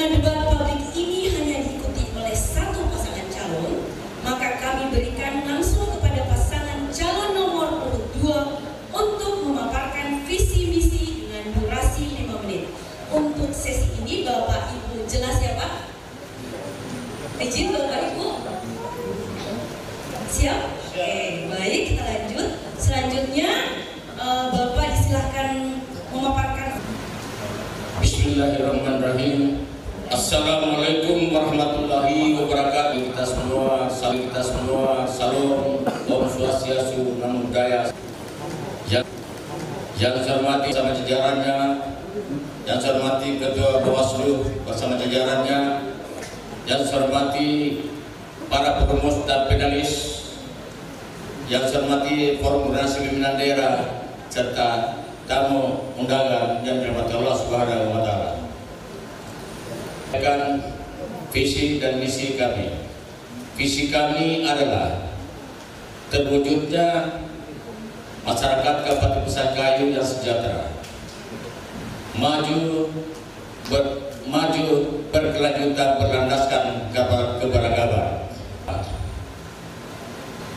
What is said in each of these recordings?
karena debat publik ini hanya diikuti oleh satu pasangan calon, maka kami berikan langsung kepada pasangan calon nomor urut 2 untuk memaparkan visi misi dengan durasi 5 menit. Untuk sesi ini Bapak Ibu jelas ya Pak? Izin Bapak Ibu? Siap? Oke, baik, kita lanjut. Selanjutnya Bapak disilahkan memaparkan. Bismillahirrahmanirrahim. Assalamualaikum warahmatullahi wabarakatuh. Kita semua, salam, Om Swastiastu, Namo Buddhaya. Yang saya hormati bersama jajarannya, yang saya hormati Ketua Bawaslu bersama jajarannya, yang saya hormati para perumus dan pedalis, yang saya hormati Forum Generasi Pimpinan Daerah, serta tamu undangan yang dirahmati Allah Subhanahu wa Ta'ala. Visi dan misi kami. Visi kami adalah terwujudnya masyarakat Kabupaten Pasangkayu yang sejahtera, maju berkelanjutan berlandaskan keberagaman.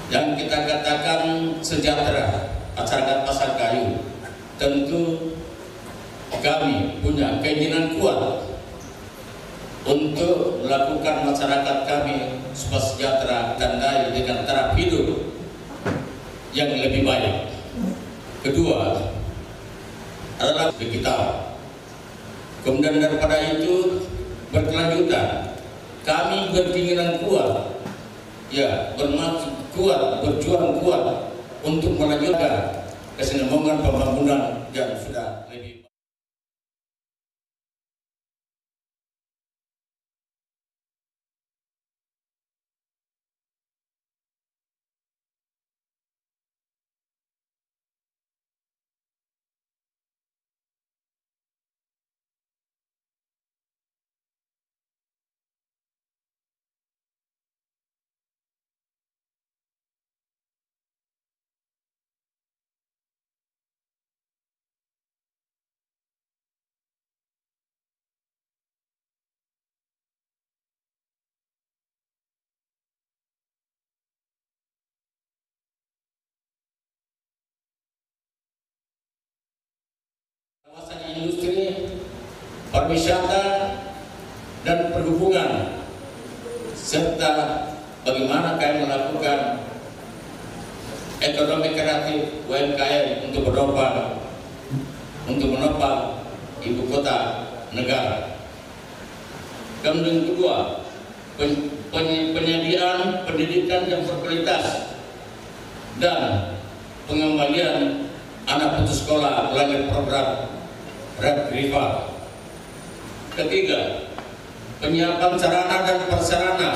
Yang kita katakan sejahtera masyarakat Pasangkayu, tentu kami punya keinginan kuat untuk melakukan masyarakat kami supaya sejahtera dan daya dengan taraf hidup yang lebih baik. Kedua adalah digital. Kemudian daripada itu berkelanjutan, kami berkeinginan kuat, ya berjuang kuat untuk melanjutkan kesinambungan pembangunan yang sudah lebih. Kawasan industri, pariwisata, dan perhubungan, serta bagaimana kami melakukan ekonomi kreatif UMKM untuk menopang ibu kota negara. Kemudian kedua, penyediaan pendidikan yang berkualitas dan pengembalian anak putus sekolah melalui program Red River. Ketiga, penyiapan sarana dan prasarana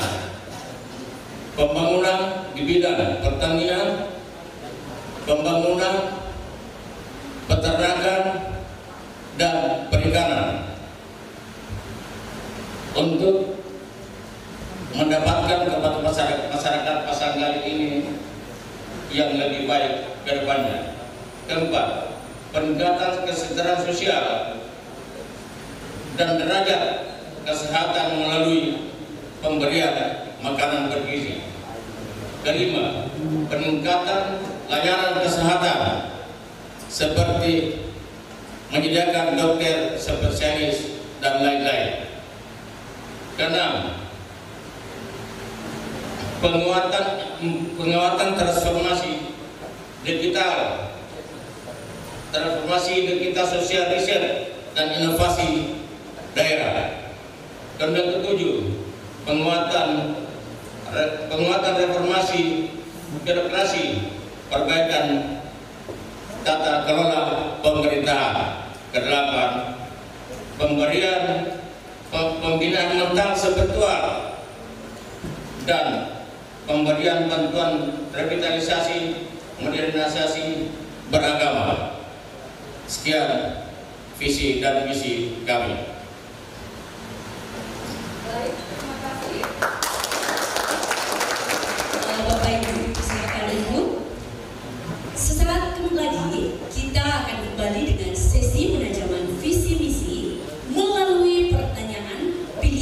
pembangunan di bidang pertanian, pembangunan, peternakan, dan perikanan untuk mendapatkan kepada masyarakat Pasangkayu ini yang lebih baik ke depannya. Keempat, peningkatan kesejahteraan sosial dan derajat kesehatan melalui pemberian makanan bergizi. Kelima, peningkatan layanan kesehatan seperti menyediakan dokter spesialis dan lain-lain. Keenam, penguatan transformasi digital, sosial, riset, dan inovasi daerah. Kemudian ketujuh, penguatan reformasi birokrasi, perbaikan tata kelola pemerintahan. Kedelapan, pembinaan mental spiritual dan pemberian bantuan revitalisasi modernisasi beragama. Sekian visi dan misi kami. Baik, terima kasih. Bapak Ibu, silakan Ibu. Sesaat lagi kita akan kembali dengan sesi penajaman visi misi melalui pertanyaan pilihan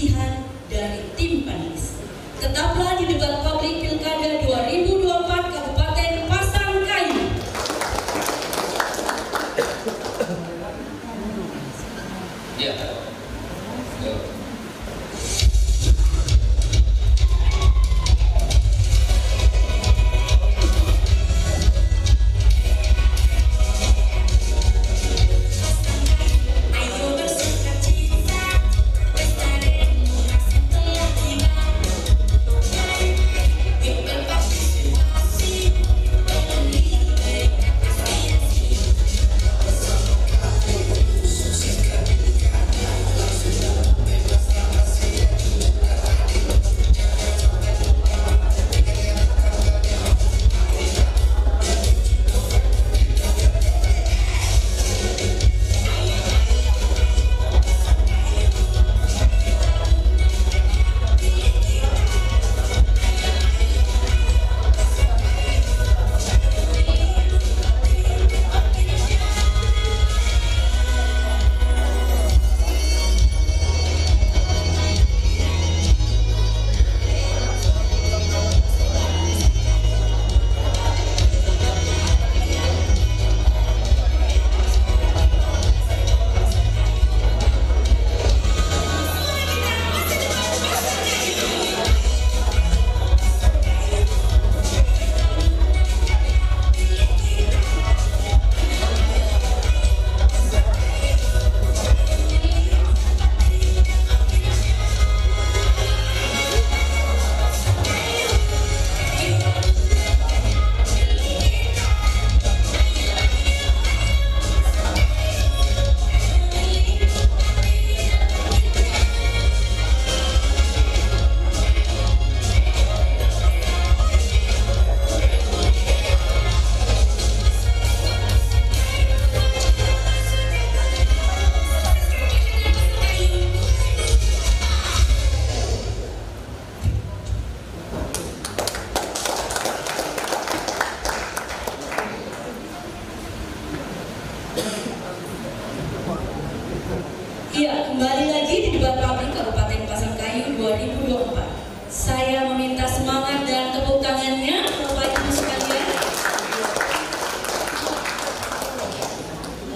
semangat dan tepuk tangannya, Bapak Ibu sekalian.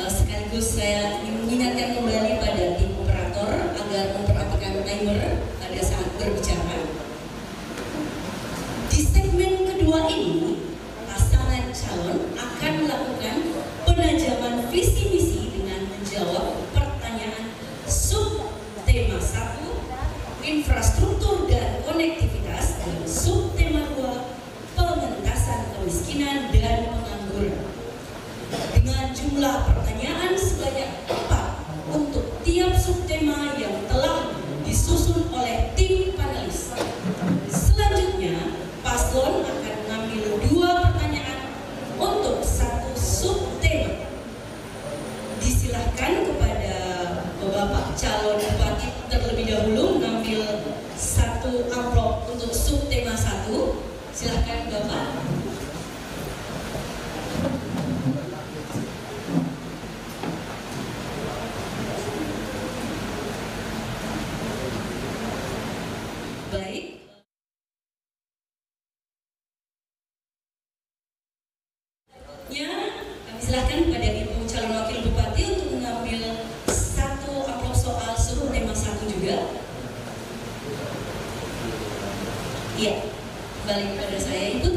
Sekaligus saya ingin mengingatkan kembali pada tim operator agar memperhatikan timer pada saat berbicara. Di segmen kedua ini, pasangan calon akan melakukan penajaman visi misi dengan menjawab pertanyaan subtema 1, infrastruktur dan konektivitas, dan subtema 2, pengentasan kemiskinan dan pengangguran. Dengan jumlah pertanyaan sebanyak 4 untuk tiap subtema yang telah disusun oleh tim panelis. Selanjutnya, paslon akan mengambil 2 pertanyaan untuk 1 subtema. Disilahkan kepada Bapak calon bupati terlebih dahulu mengambil 1 amplop untuk subtema 1. Silahkan Bapak. Baik. Ya, kami silakan kepada Ibu calon wakil bupati untuk mengambil 1 amplop soal subtema 1 juga. Iya, kembali kepada saya Ibu.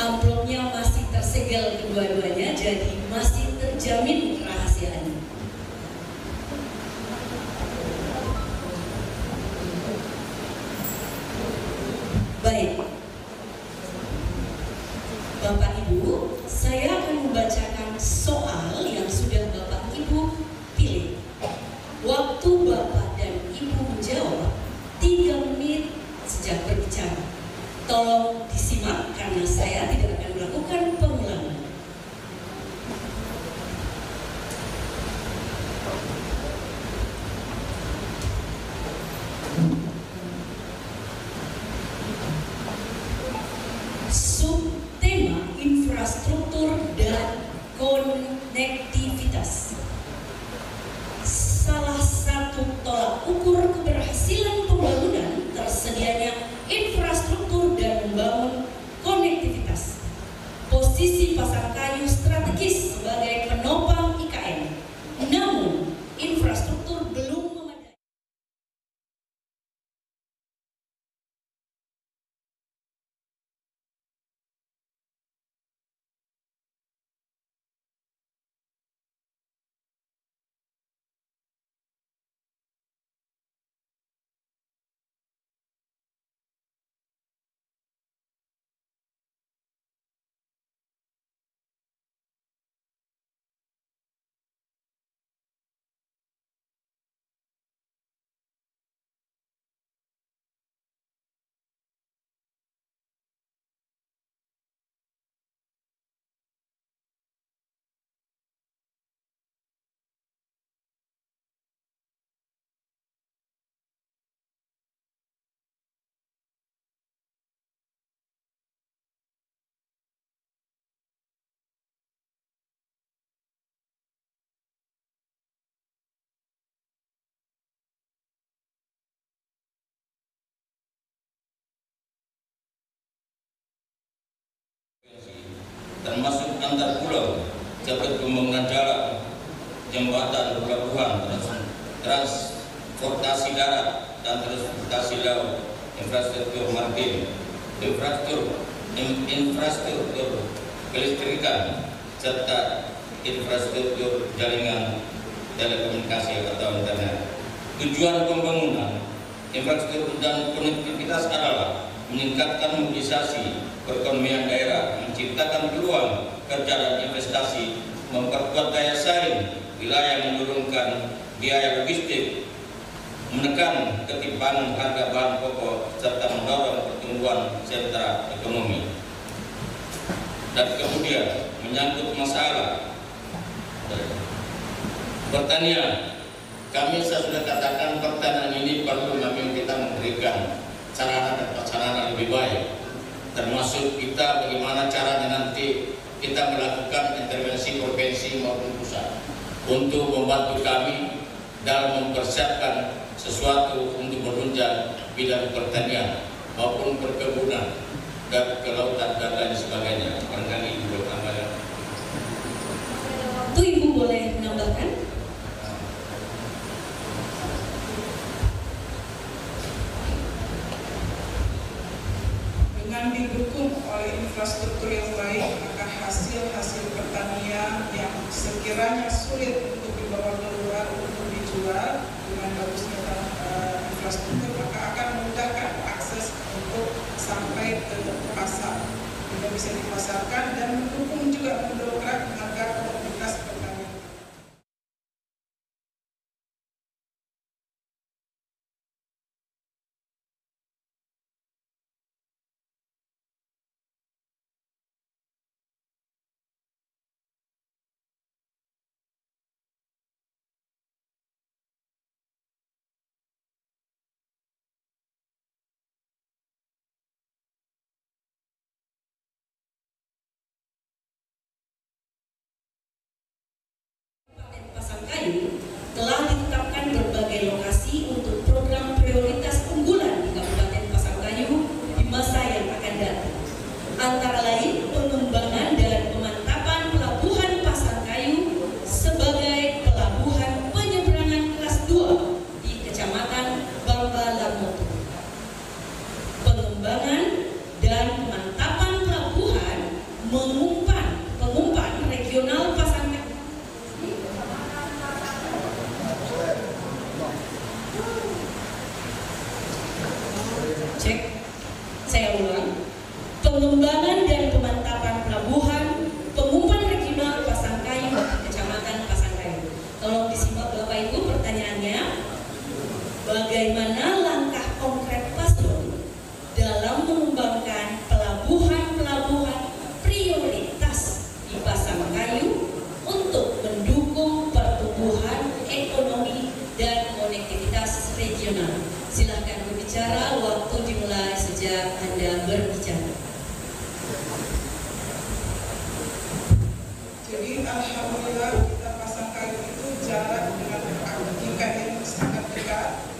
Amplopnya masih tersegel kedua-duanya, jadi masih terjamin rahasianya. Baik, Bapak Ibu, saya akan membacakan soal yang sudah Bapak Ibu pilih. Waktu Bapak dan Ibu menjawab 3 menit sejak berbicara. Tolong disimak karena saya tidak akan melakukan pengulangan. Subtema infrastruktur dan konektivitas. Salah satu tolak ukur keberhasilan pembangunan tersedianya infrastruktur dan membangun konektivitas. Posisi Pasangkayu strategis sebagai penopang IKN, namun infrastruktur belum memadai. Termasuk antar pulau, seperti pembangunan jalan, jembatan, pelabuhan, transportasi darat dan transportasi laut, infrastruktur maritim, infrastruktur kelistrikan, serta infrastruktur jaringan telekomunikasi atau internet. Tujuan pembangunan infrastruktur dan konektivitas adalah meningkatkan mobilisasi perekonomian daerah, menciptakan peluang kerja dan investasi, memperkuat daya saing wilayah, menurunkan biaya logistik, menekan ketimpangan harga bahan pokok, serta mendorong pertumbuhan sentra ekonomi. Dan kemudian menyangkut masalah pertanian, saya sudah katakan pertanian ini perlu memang kita memberikan sarana dan prasarana lebih baik, termasuk kita bagaimana caranya nanti kita melakukan intervensi provinsi maupun pusat untuk membantu kami dalam mempersiapkan sesuatu untuk menunjang bidang pertanian maupun perkebunan dan kelautan dan lain sebagainya. Barangkali Ibu tambahkan. Waktu Ibu boleh menambahkan? Dengan didukung oleh infrastruktur yang baik, maka hasil-hasil pertanian yang sekiranya sulit untuk dibawa keluar untuk dijual dengan bagusnya infrastruktur, maka akan memudahkan akses untuk sampai ke pasar, juga bisa dipasarkan dan mendukung juga mendongkrak harga komoditas pertanian. Pasangkayu telah ditetapkan berbagai lokasi untuk program prioritas unggulan di Kabupaten Pasangkayu di masa yang akan datang. Antara lain pengembangan dan pemantapan pelabuhan Pasangkayu sebagai pelabuhan penyeberangan kelas 2 di Kecamatan Bamba Lamotu. Pengembangan dan pemantapan pelabuhan pengumpan regional Pasangkayu. Saya ulang, pengembangan dan pemantapan pelabuhan pengumpan regional Pasangkayu di Kecamatan Pasangkayu. Tolong disimak Bapak Ibu pertanyaannya, bagaimana langkah konkret paslon dalam mengembangkan pelabuhan-pelabuhan prioritas di Pasangkayu untuk mendukung pertumbuhan ekonomi dan konektivitas regional? Silahkan berbicara, waktu dimulai sejak Anda berbicara. Jadi alhamdulillah kita Pasangkayu itu jarak dengan IKN sangat dekat.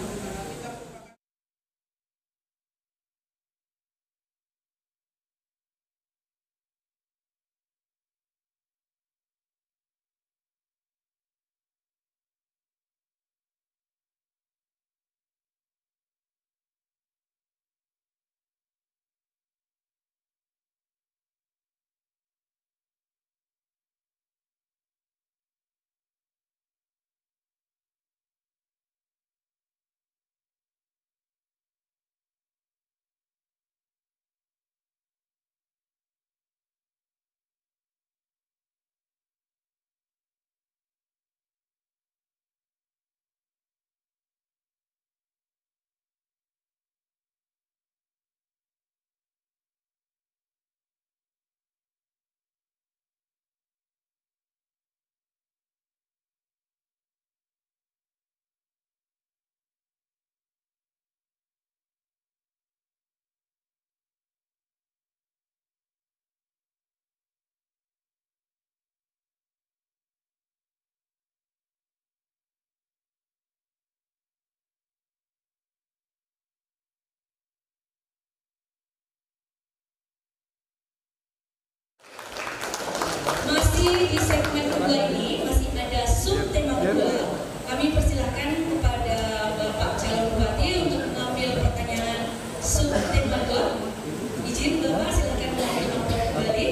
Masih di segmen kedua ini masih ada subtema kedua. Kami persilahkan kepada Bapak calon bupati untuk mengambil pertanyaan subtema 2. Izin Bapak, silakan mengambil kembali.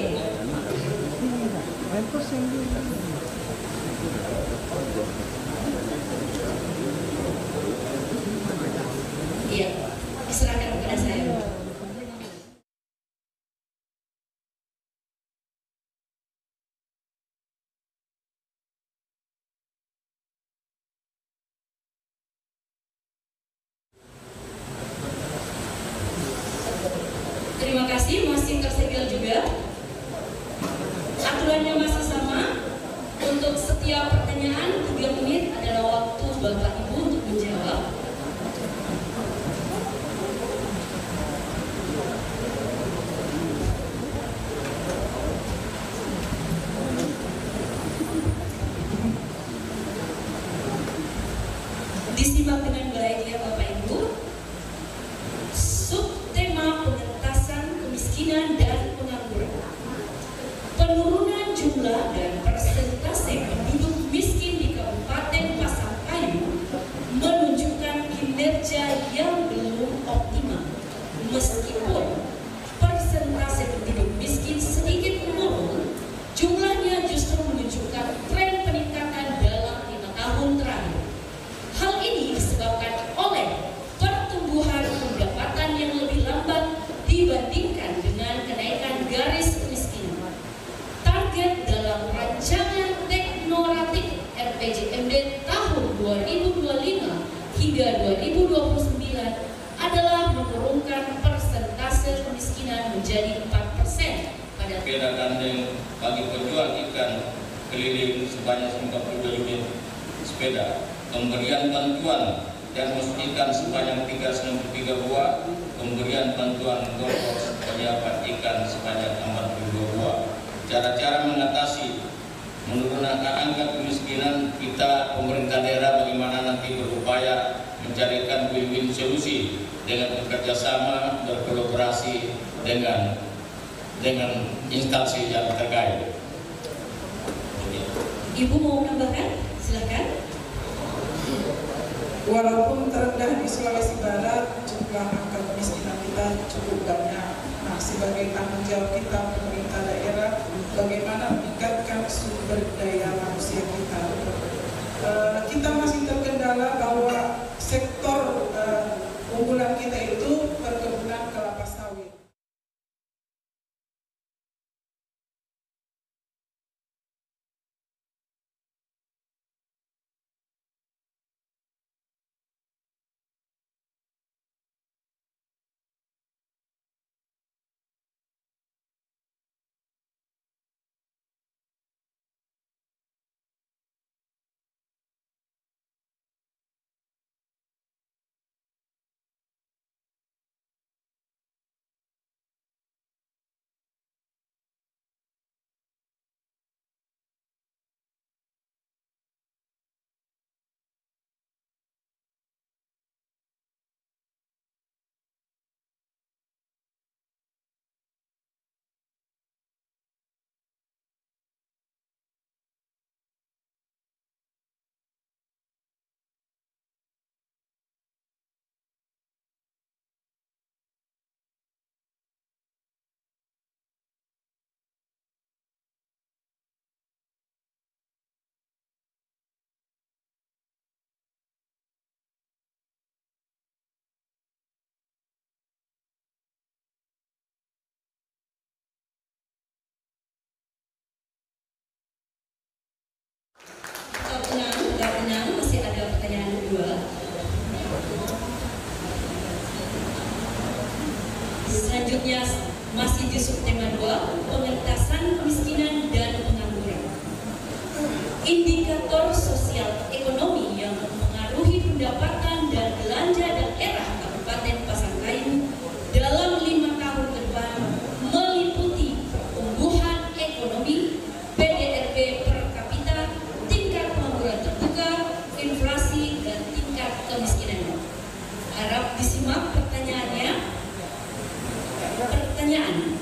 Iya, diserahkan kepada saya. Terima kasih, masih tersegel juga. Aturannya masih sama. Untuk setiap pertanyaan 3 menit adalah waktu Bapak Ibu untuk menjawab. kemiskinan dan pengangguran. Penurunan jumlah dan persentase penduduk miskin di Kabupaten Pasangkayu menunjukkan kinerja yang belum optimal. Meskipun persentase penduduk miskin sedikit menurun, jumlahnya justru menunjukkan tren peningkatan dalam 5 tahun terakhir. Hal ini disebabkan oleh pertumbuhan pendapatan yang lebih lambat dibandingkan dengan kenaikan garis kemiskinan. Target dalam rancangan teknoratif RPJMD tahun 2025 hingga 2029 adalah menurunkan persentase kemiskinan menjadi 4% pada sepeda tandem bagi penjual ikan keliling sebanyak 52 unit sepeda, pemberian bantuan diagnos ikan sebanyak 393 buah, pemberian bantuan gopros penyiapan ikan sebanyak 42 buah. Cara-cara mengatasi menurunkan angka kemiskinan kita, pemerintah daerah, bagaimana nanti berupaya mencarikan win-win solusi dengan bekerjasama, berkolaborasi dengan instansi yang terkait. Ibu mau menambahkan? Silakan. Walaupun terendah di Sulawesi Barat, jumlah angka kemiskinan kita cukup banyak. Nah, sebagai tanggung jawab kita pemerintah daerah, bagaimana meningkatkan sumber daya manusia kita. Kita masih terkendala bahwa sektor unggulan kita itu perkebunan kelapa sawit. Masih ada pertanyaan kedua. Selanjutnya masih di subtema 2, pengentasan kemiskinan dan pengangguran. Indikator sosial ekonomi yang mempengaruhi pendapatan dan belanja daerah Kabupaten Pasangkayu dalam 5 tahun ke depan meliputi pertumbuhan ekonomi, PDRB per kapita, tingkat pengangguran terbuka, inflasi, dan tingkat kemiskinan. Harap disimak pertanyaannya. Pertanyaan,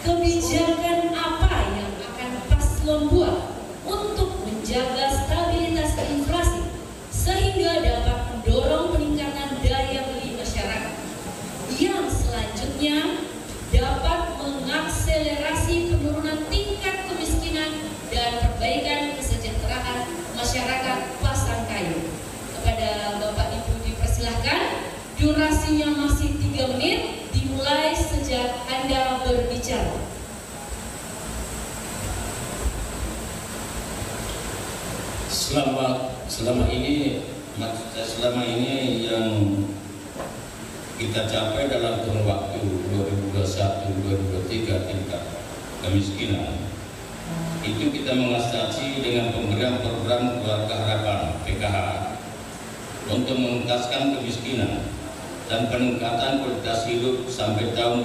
kebijakan apa yang akan paslon buat untuk menjaga stabilitas inflasi sehingga dapat mendorong peningkatan daya beli masyarakat yang selanjutnya dapat mengakselerasi penurunan tingkat kemiskinan dan perbaikan kesejahteraan masyarakat Pasangkayu. Kepada Bapak Ibu dipersilahkan, durasinya masih 3 menit, dimulai sejak Anda berbicara. Selama ini yang kita capai dalam kurun waktu 2021-2023 tingkat kemiskinan itu kita mengatasi dengan pemberian program Keluarga Harapan PKH untuk mengentaskan kemiskinan dan peningkatan kualitas hidup sampai tahun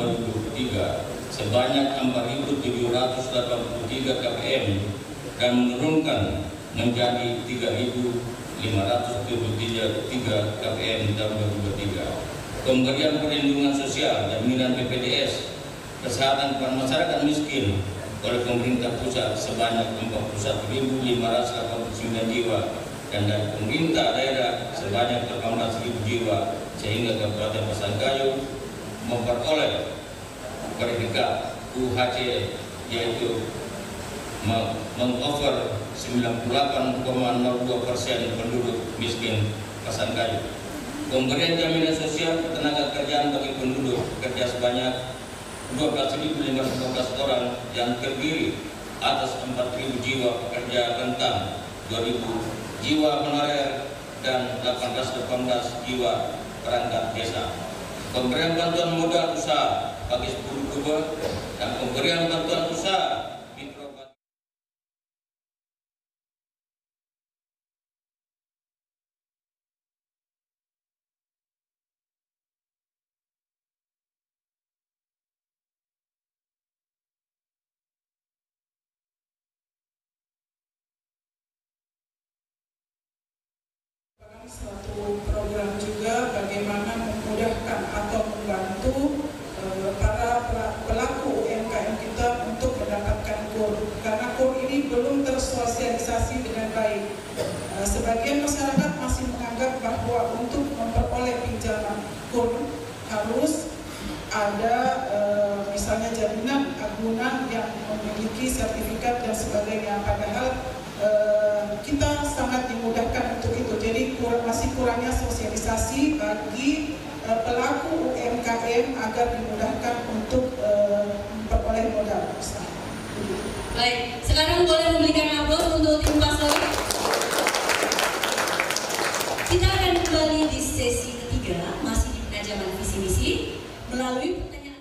2023 sebanyak 4.783 KPM dan menurunkan menjadi 3.573 KPM tahun 2023. Pemberian perlindungan sosial jaminan BPJS ke kesehatan kepada masyarakat miskin oleh pemerintah pusat sebanyak 41.589 jiwa dan dari pemerintah daerah sebanyak 18.000 jiwa, sehingga Kabupaten Pasangkayu memperoleh predikat UHC yaitu meng-cover 98,02% penduduk miskin Pasangkayu. Pemberian jaminan sosial tenaga kerjaan bagi penduduk pekerja sebanyak 12.514 orang yang terdiri atas 4.000 jiwa pekerja rentang, 2.000 jiwa honorer dan 818 jiwa perangkat desa. Pemberian bantuan modal usaha bagi 10 kubur dan pemberian bantuan usaha mikro. Suatu program juga bagaimana memudahkan atau membantu para pelaku UMKM kita untuk mendapatkan KUR, karena KUR ini belum tersosialisasi dengan baik. Sebagian masyarakat masih menganggap bahwa untuk memperoleh pinjaman KUR harus ada misalnya jaminan agunan yang memiliki sertifikat dan sebagainya, padahal kita sangat dimudahkan untuk itu. Jadi masih kurangnya sosialisasi bagi pelaku UMKM agar dimudahkan untuk memperoleh modal usaha. Baik, sekarang boleh memberikan aplaus untuk tim paslon. Kita akan kembali di sesi ketiga, masih di penajaman visi misi melalui pertanyaan.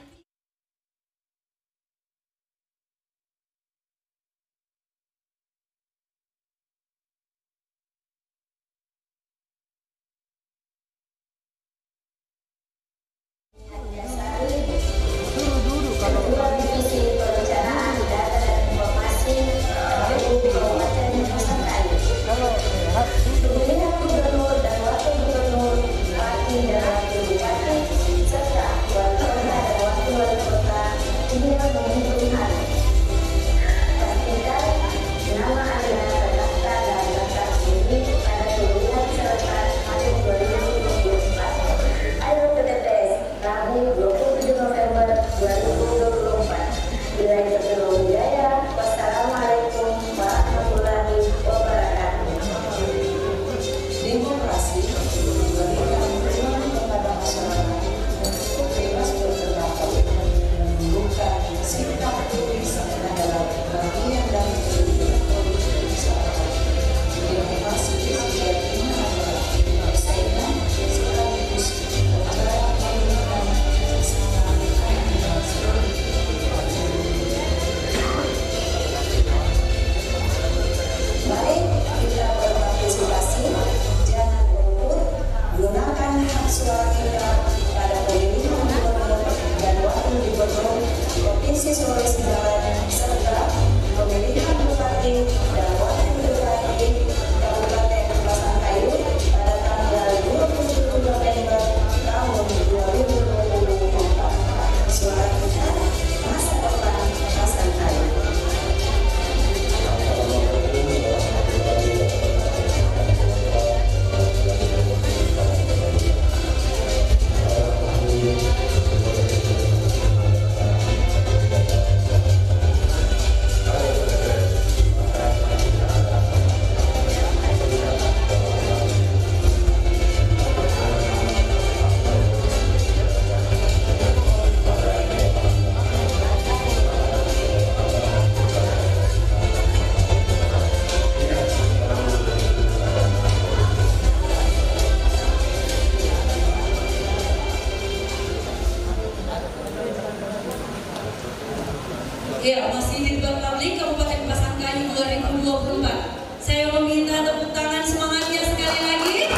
Ya, masih di debat publik Kabupaten Pasangkayu 2024. Saya meminta tepuk tangan semangatnya sekali lagi.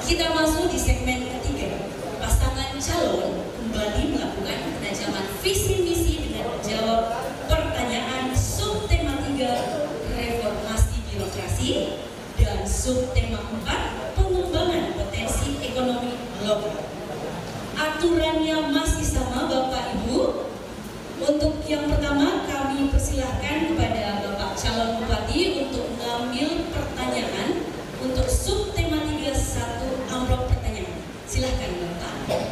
Kita masuk di segmen ketiga. Pasangan calon kembali melakukan penajaman visi misi dengan menjawab pertanyaan subtema 3 reformasi birokrasi dan subtema 4 pengembangan potensi ekonomi lokal. aturannya masih sama Bapak Ibu. Untuk yang pertama kami persilahkan kepada Bapak calon bupati untuk mengambil pertanyaan untuk subtema 3 1 amplop pertanyaan. Silahkan Bapak.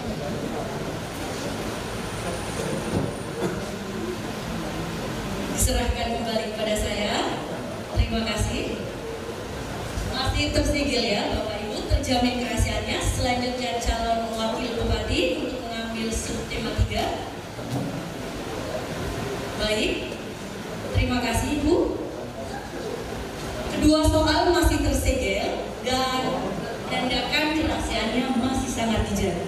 Diserahkan kembali kepada saya. Terima kasih. Masih tersegel ya Bapak Ibu, terjamin kerahasiaannya. Selanjutnya calon wakil bupati untuk mengambil subtema 3. Baik, terima kasih Ibu. Kedua soal masih tersegel dan menandakan kerahasiaannya masih sangat dijaga.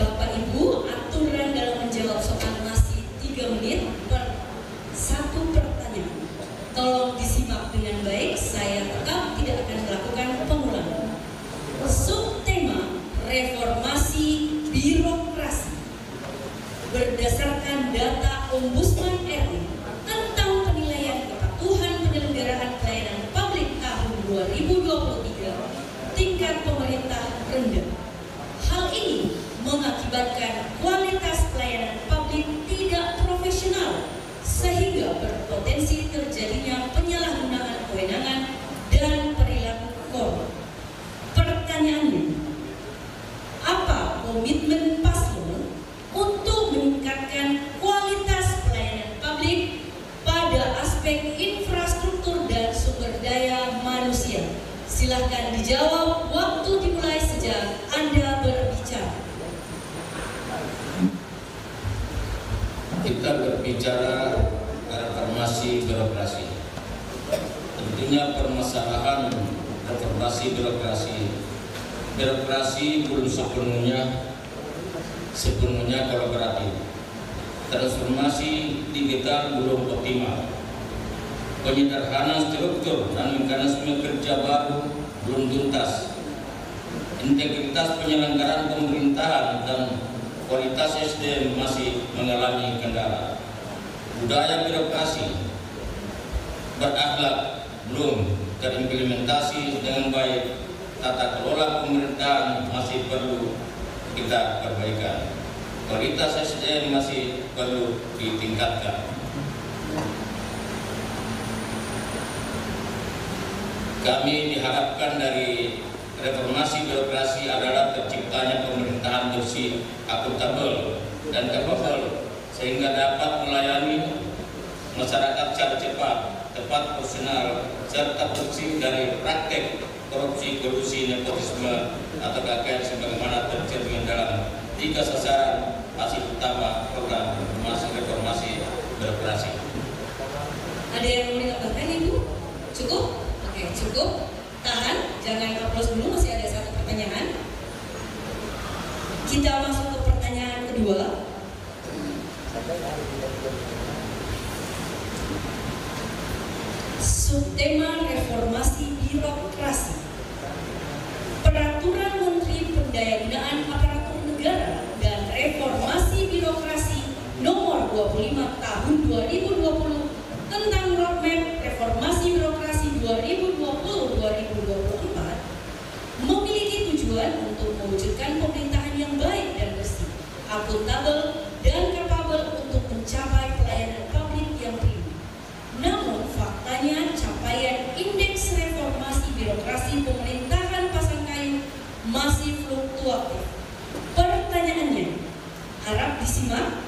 Bapak Ibu, aturan dalam menjawab soal masih 3 menit per 1 pertanyaan. Tolong disimak dengan baik, saya tetap tidak akan melakukan pengulangan. Subtema reformasi birokrasi. Berdasarkan data Ombudsman RI tentang penilaian kepatuhan penyelenggaraan pelayanan publik tahun 2023, tingkat pemerintah rendah. Hal ini mengakibatkan kualitas pelayanan publik tidak profesional sehingga berpotensi terjadinya penyalahgunaan kewenangan dan perilaku korup. Pertanyaannya, apa komitmen paslon untuk meningkatkan kualitas pelayanan publik pada aspek infrastruktur dan sumber daya manusia? Silahkan dijawab, waktu dimulai sejak Anda berbicara. Kita berbicara reformasi birokrasi. Tentunya permasalahan reformasi birokrasi belum sepenuhnya kolaboratif. Transformasi digital belum optimal. Penyederhanaan struktur dan mekanisme kerja baru belum tuntas. Integritas penyelenggaraan pemerintahan dan kualitas SDM masih mengalami kendala. Budaya birokrasi berakhlak belum terimplementasi dengan baik. Tata kelola pemerintahan masih perlu kita perbaikan. Kualitas SDM masih perlu ditingkatkan. Kami diharapkan dari reformasi birokrasi adalah terciptanya pemerintahan bersih, akuntabel, dan kapabel sehingga dapat melayani masyarakat secara cepat, tepat, profesional, serta bersih dari praktek korupsi, kolusi, nepotisme, atau KKN sebagaimana tercermin dalam 3 sasaran hasil utama program reformasi birokrasi. Ada yang mau ditambahkan Ibu? Cukup? Oke, cukup. Tahan, jangan aplaus dulu, masih ada 1 pertanyaan. Kita masuk ke pertanyaan kedua. Subtema reformasi birokrasi. Peraturan Menteri Pendayaan Aparatur Negara dan Reformasi Birokrasi Nomor 25 Tahun 2020 tentang Roadmap Reformasi Birokrasi 2020-2024 memiliki tujuan untuk mewujudkan pemerintahan yang baik dan bersih, akuntabel, dan kapabel untuk mencapai pelayanan publik yang prima. Namun faktanya capaian indeks reformasi birokrasi pemerintahan Pasangkayu masih fluktuatif. Pertanyaannya, harap disimak.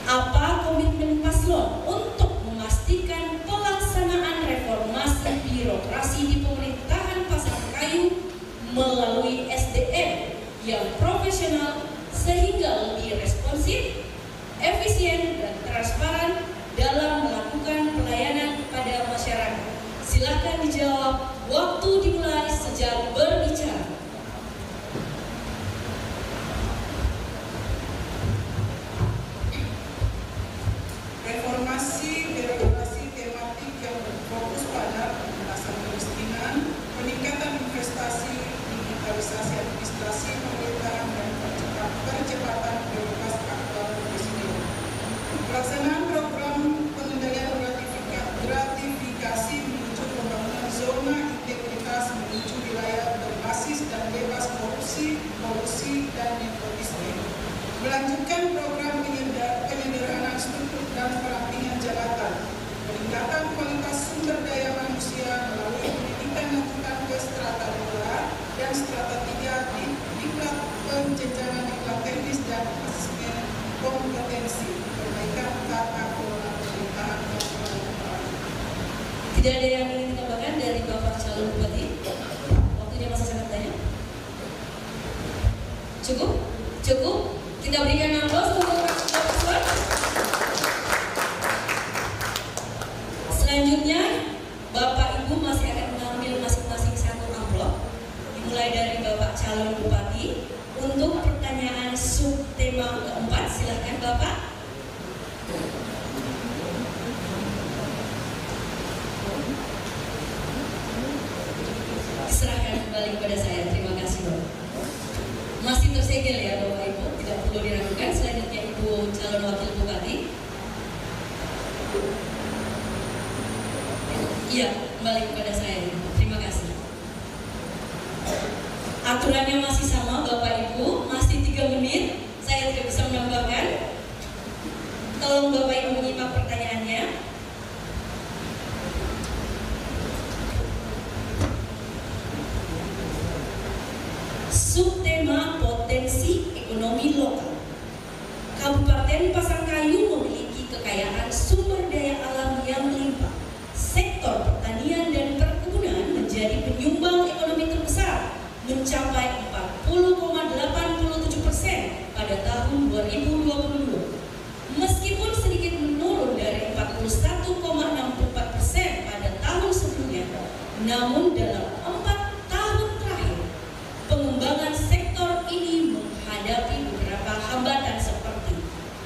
Apa komitmen paslon untuk memastikan pelaksanaan reformasi birokrasi di pemerintahan Pasangkayu melalui SDM yang profesional sehingga lebih responsif, efisien, dan transparan dalam melakukan pelayanan kepada masyarakat? Silakan dijawab, waktu dimulai sejak berbicara. Reformasi birokrasi tematik yang berfokus pada pengentasan kemiskinan, peningkatan investasi, digitalisasi administrasi, melanjutkan program penyederhanaan struktur dan perampingan jabatan, peningkatan kualitas sumber daya manusia melalui pendidikan lanjutan ke strata 2 dan strata 3 di diklat penjenjangan diklat teknis dan asesmen kompetensi, perbaikan tata kelola pemerintahan dan pemerintahan. Tidak ada yang ingin ditambahkan dari Bapak calon bupati? Waktunya masih sangat banyak. Cukup? Cukup? Kita berikan aplaus untuk Bapak Suwan. Selanjutnya, Bapak Ibu masih akan mengambil masing-masing satu amplop, dimulai dari Bapak calon bupati untuk pertanyaan subtema keempat. Silahkan Bapak. Serahkan kembali kepada saya. Terima kasih Bapak. Masih tersegel ya Bapak Ibu, tidak perlu diragukan. Selanjutnya Ibu calon wakil bupati. Iya, kembali kepada saya. Terima kasih. Aturannya masih sama Bapak Ibu, masih 3 menit. Saya tidak bisa menambahkan. Tolong Bapak Ibu menyimak pertanyaannya. Subtema potensi ekonomi lokal. Kabupaten Pasangkayu memiliki kekayaan sumber daya alam yang melimpah. Sektor pertanian dan perkebunan menjadi penyumbang ekonomi terbesar, mencapai 40,87% pada tahun 2022. Meskipun sedikit menurun dari 41,64% pada tahun sebelumnya, namun dalam 4 tahun terakhir, pengembangan sektor ini menghadapi beberapa hambatan seperti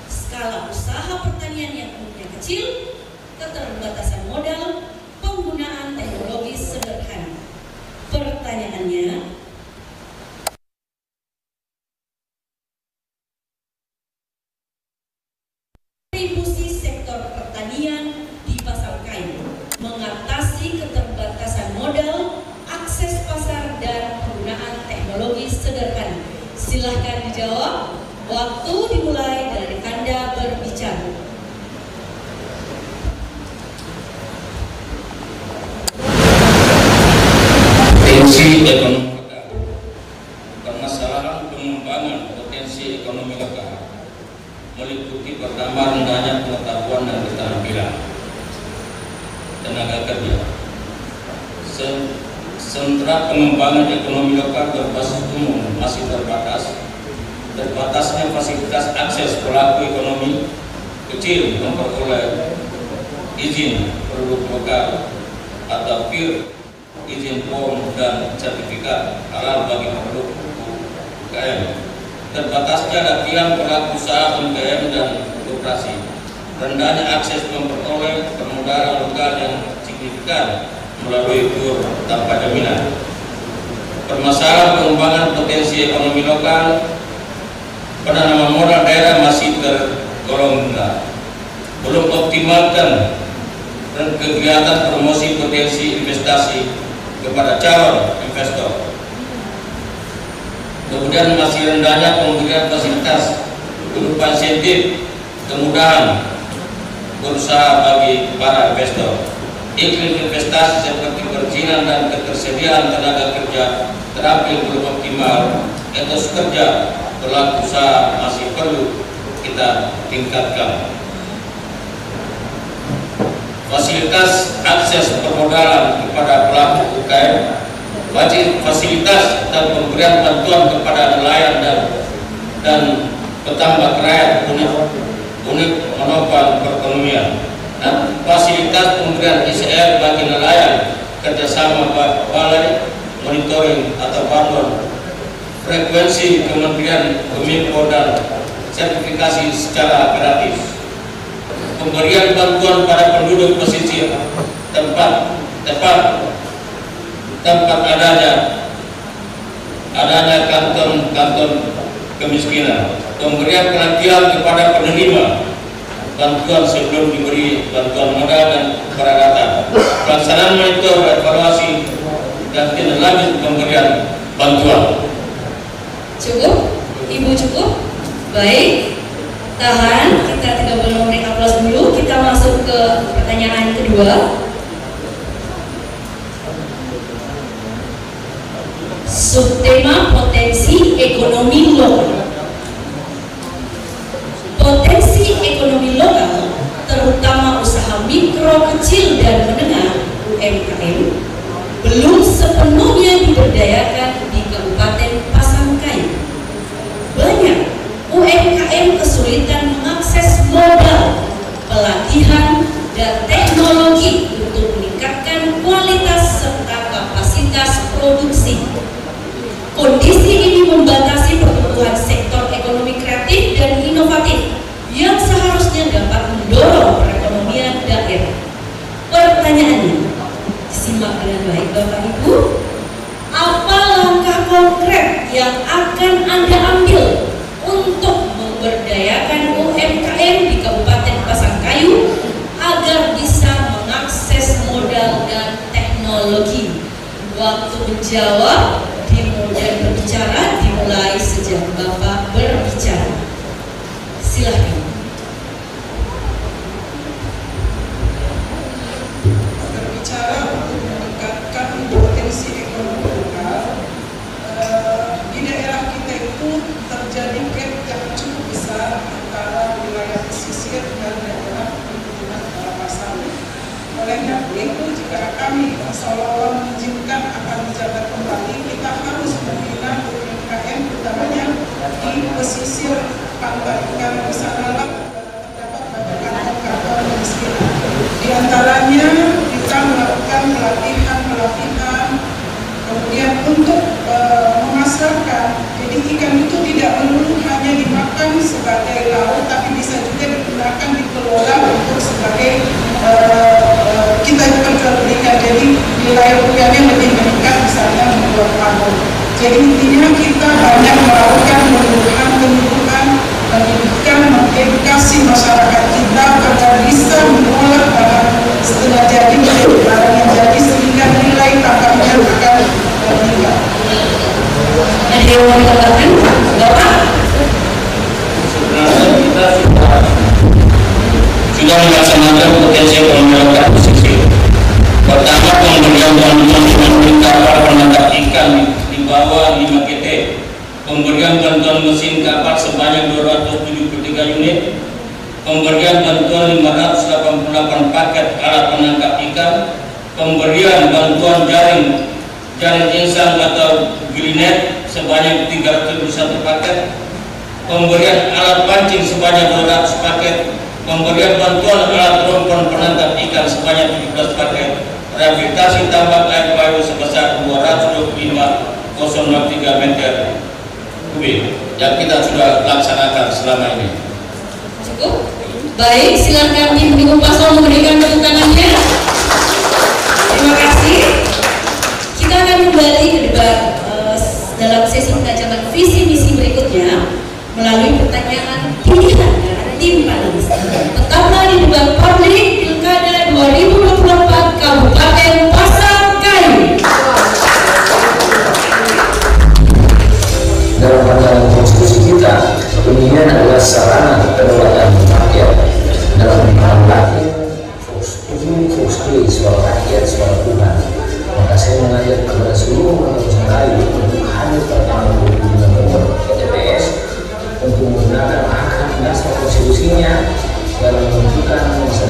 skala usaha pertanian yang umumnya kecil, keterbatasan modal, penggunaan teknologi sederhana. Pertanyaannya, kontribusi sektor pertanian di Pasangkayu mengatasi keterbatasan modal, akses pasar, dan penggunaan teknologi sederhana. Silahkan dijawab. Waktu dimulai dari Anda berbicara. Potensi ekonomi lokal. Permasalahan pengembangan potensi ekonomi lokal meliputi pertama rendahnya pengetahuan dan keterampilan tenaga kerja. Sentra pengembangan ekonomi lokal berbasis umum masih terbatasnya fasilitas akses pelaku ekonomi kecil memperoleh izin produk lokal atau PIR, izin POM dan sertifikat halal bagi produk UKM. Terbatasnya latihan pelaku usaha UKM dan koperasi. Rendahnya akses memperoleh permodalan lokal yang signifikan melalui kur tanpa jaminan. Permasalahan pengembangan potensi ekonomi lokal, penanaman modal daerah masih tergolong rendah. Belum optimalkan dan kegiatan promosi potensi investasi kepada calon investor. Kemudian masih rendahnya pemberian fasilitas berupa insentif, kemudahan berusaha bagi para investor. Iklim investasi seperti perizinan dan ketersediaan tenaga kerja terampil belum optimal. Etos kerja pelaku usaha masih perlu kita tingkatkan. Fasilitas akses permodalan kepada pelaku UKM, wajib fasilitas dan pemberian bantuan kepada nelayan dan petambak rakyat unit menopang perekonomian, dan fasilitas pemberian ICR bagi nelayan, kerjasama balai monitoring atau bantuan, frekuensi Kementerian Kominfo dan sertifikasi secara gratis. Pemberian bantuan pada penduduk pesisir tempat adanya kanton kemiskinan. Pemberian pelatihan kepada penerima bantuan sebelum diberi bantuan modal dan peralatan. Pelaksanaan monitor, evaluasi, dan tindak lanjut pemberian bantuan. Cukup? Ibu cukup? Baik, tahan, kita 30 menit aplaus dulu. Kita masuk ke pertanyaan kedua. Subtema potensi ekonomi lokal. Potensi ekonomi lokal, terutama usaha mikro, kecil, dan menengah (UMKM), belum sepenuhnya diberdayakan di Kabupaten Pasangkayu. Banyak UMKM kesulitan mengakses modal, pelatihan, dan teknologi untuk meningkatkan kualitas serta kapasitas produksi. Kondisi ini membatasi pertumbuhan sektor ekonomi kreatif dan inovatif yang seharusnya dapat mendorong perekonomian daerah. Pertanyaannya, simak dengan baik Bapak Ibu, apa langkah konkret yang akan Anda ambil untuk memberdayakan UMKM di Kabupaten Pasangkayu agar bisa mengakses modal dan teknologi? Waktu menjawab dan berbicara dimulai sejak Bapak berbicara. Silahkan. Berbicara untuk meningkatkan potensi ekonomi lokal, di daerah kita itu terjadi gap yang cukup besar antara wilayah pesisir dan daerah perkebunan pasar. Oleh itu, jika kami seolah-olah mengizinkan akan dijaga kembali, kita harus membina UMKM utamanya di pesisir pantai, karena di sanalah terdapat banyak kantor-kantor kemiskinan. Di antaranya kita melakukan pelatihan, kemudian untuk memasarkan. Jadi ikan itu tidak melulu hanya dimakan sebagai lauk, tapi bisa juga digunakan, dikelola untuk sebagai kita perjualbelikan. Jadi nilai rupiahnya lebih meningkat, misalnya membuat karbon. Jadi intinya kita banyak melakukan penyuluhan, pendidikan, mengedukasi masyarakat kita agar bisa mengolah barang setelah jadi menjadi barang yang jadi, sehingga nilai tambahnya akan meningkat. Ada yang mau ditambahkan, Bapak? Sebenarnya kita sudah melaksanakan potensi ekonomi lokal pesisir. Pertama, pemberian bantuan pemerintah kapal penangkap ikan di bawah 5 KT, pemberian bantuan mesin kapal sebanyak 273 unit, pemberian bantuan 588 paket alat penangkap ikan, pemberian bantuan jaring insang atau gilinet sebanyak 301 paket, pemberian alat pancing sebanyak 200 paket, pemberian bantuan alat rompon penangkap ikan sebanyak 17 paket, rehabilitasi tambak air baru sebesar 225,003 meter kubik yang kita sudah laksanakan selama ini. Cukup? Baik, silakan tim pendukung paslon memberikan tepuk tangannya. Terima kasih. Kita akan kembali ke debat dalam sesi pengajaran visi misi berikutnya melalui pertanyaan pilihan dari tim panelis. Tetaplah di debat publik Pilkada 2024 Kabupaten Pasangkayu. Dalam pandangan konstitusi kita, pemilihan adalah sarana kedaulatan rakyat. Dalam pemilihan rakyat, fokus suara rakyat, suara Tuhan. Maka saya mengajak kepada seluruh warga Pasangkayu untuk hadir pada tanggal 25 November ke TPS untuk menggunakan hak dasar konstitusinya dalam menentukan masa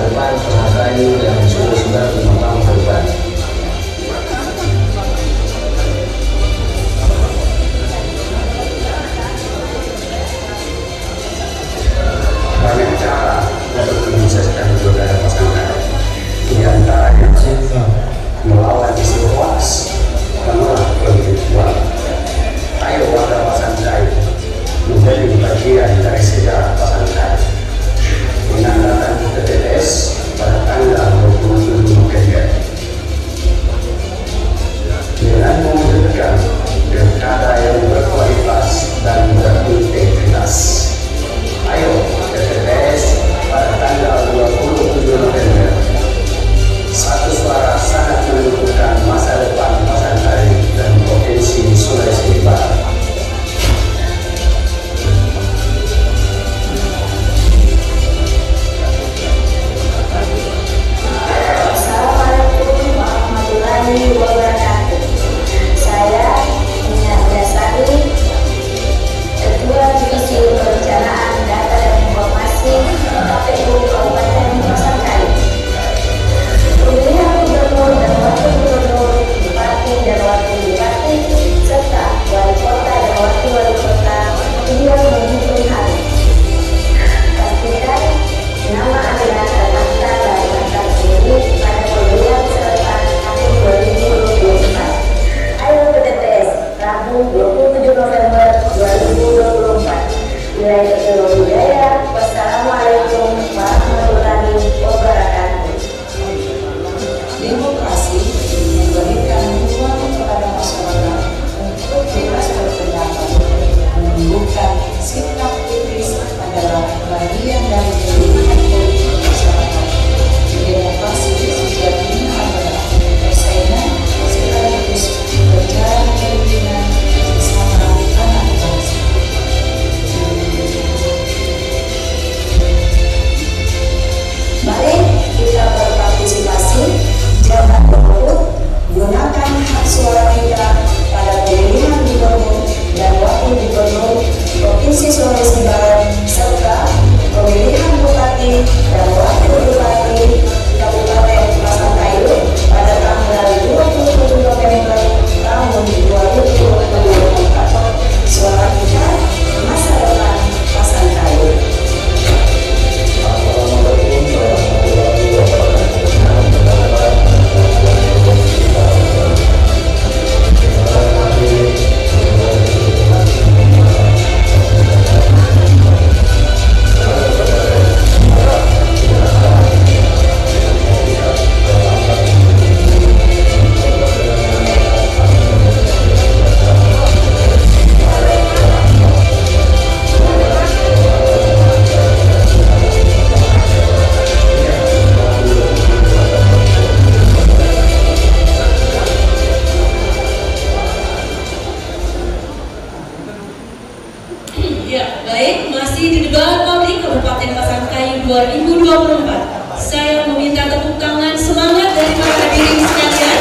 Masih di debat publik Kabupaten Pasangkayu 2024. Saya meminta tepuk tangan semangat dari para hadirin sekalian.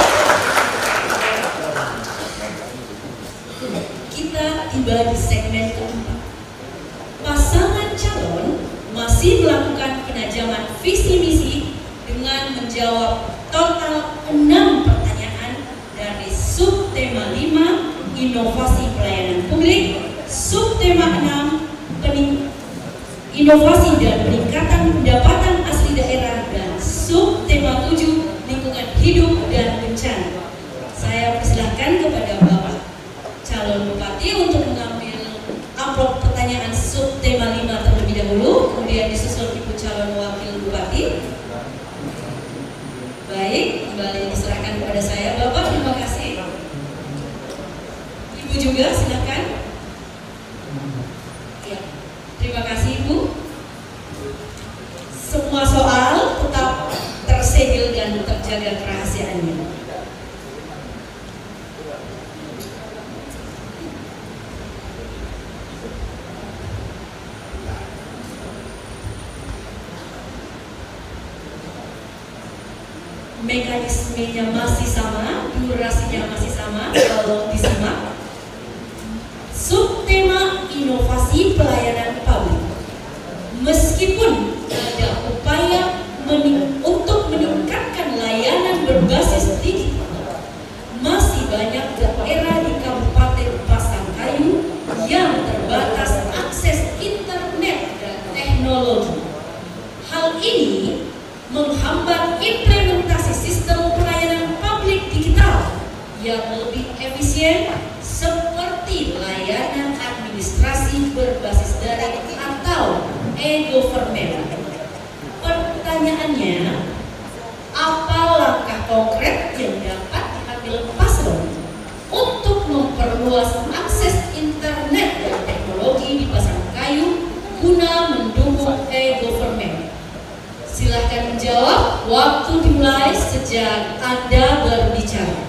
Kita tiba di segmen keempat. Pasangan calon masih melakukan penajaman visi misi dengan menjawab total 6 pertanyaan dari subtema 5 inovasi pelayanan publik, subtema 6 inovasi dan peningkatan pendapatan asli daerah, dan subtema 7 lingkungan hidup dan bencana. Saya persilahkan kepada Bapak calon bupati untuk mengambil amplop pertanyaan subtema 5 terlebih dahulu, kemudian disusul Ibu calon wakil bupati. Baik, kembali diserahkan kepada saya. Bapak, terima kasih. Ibu juga silakan. Ya, terima kasih Ibu. Semua soal tetap tersegel dan terjaga kerahasiaannya. Mekanismenya masih sama, durasinya masih sama, kalau disimak. Subtema inovasi pelayanan publik. Meskipun ada upaya untuk meningkatkan layanan berbasis digital, masih banyak daerah di Kabupaten Pasangkayu yang terbatas akses internet dan teknologi. Hal ini menghambat implementasi sistem pelayanan publik digital yang lebih efisien seperti layanan administrasi berbasis daring atau e-government. Pertanyaannya, apa langkah konkret yang dapat diambil paslon untuk memperluas akses internet dan teknologi di Pasangkayu guna mendukung e-government? Silahkan menjawab, waktu dimulai sejak Anda berbicara.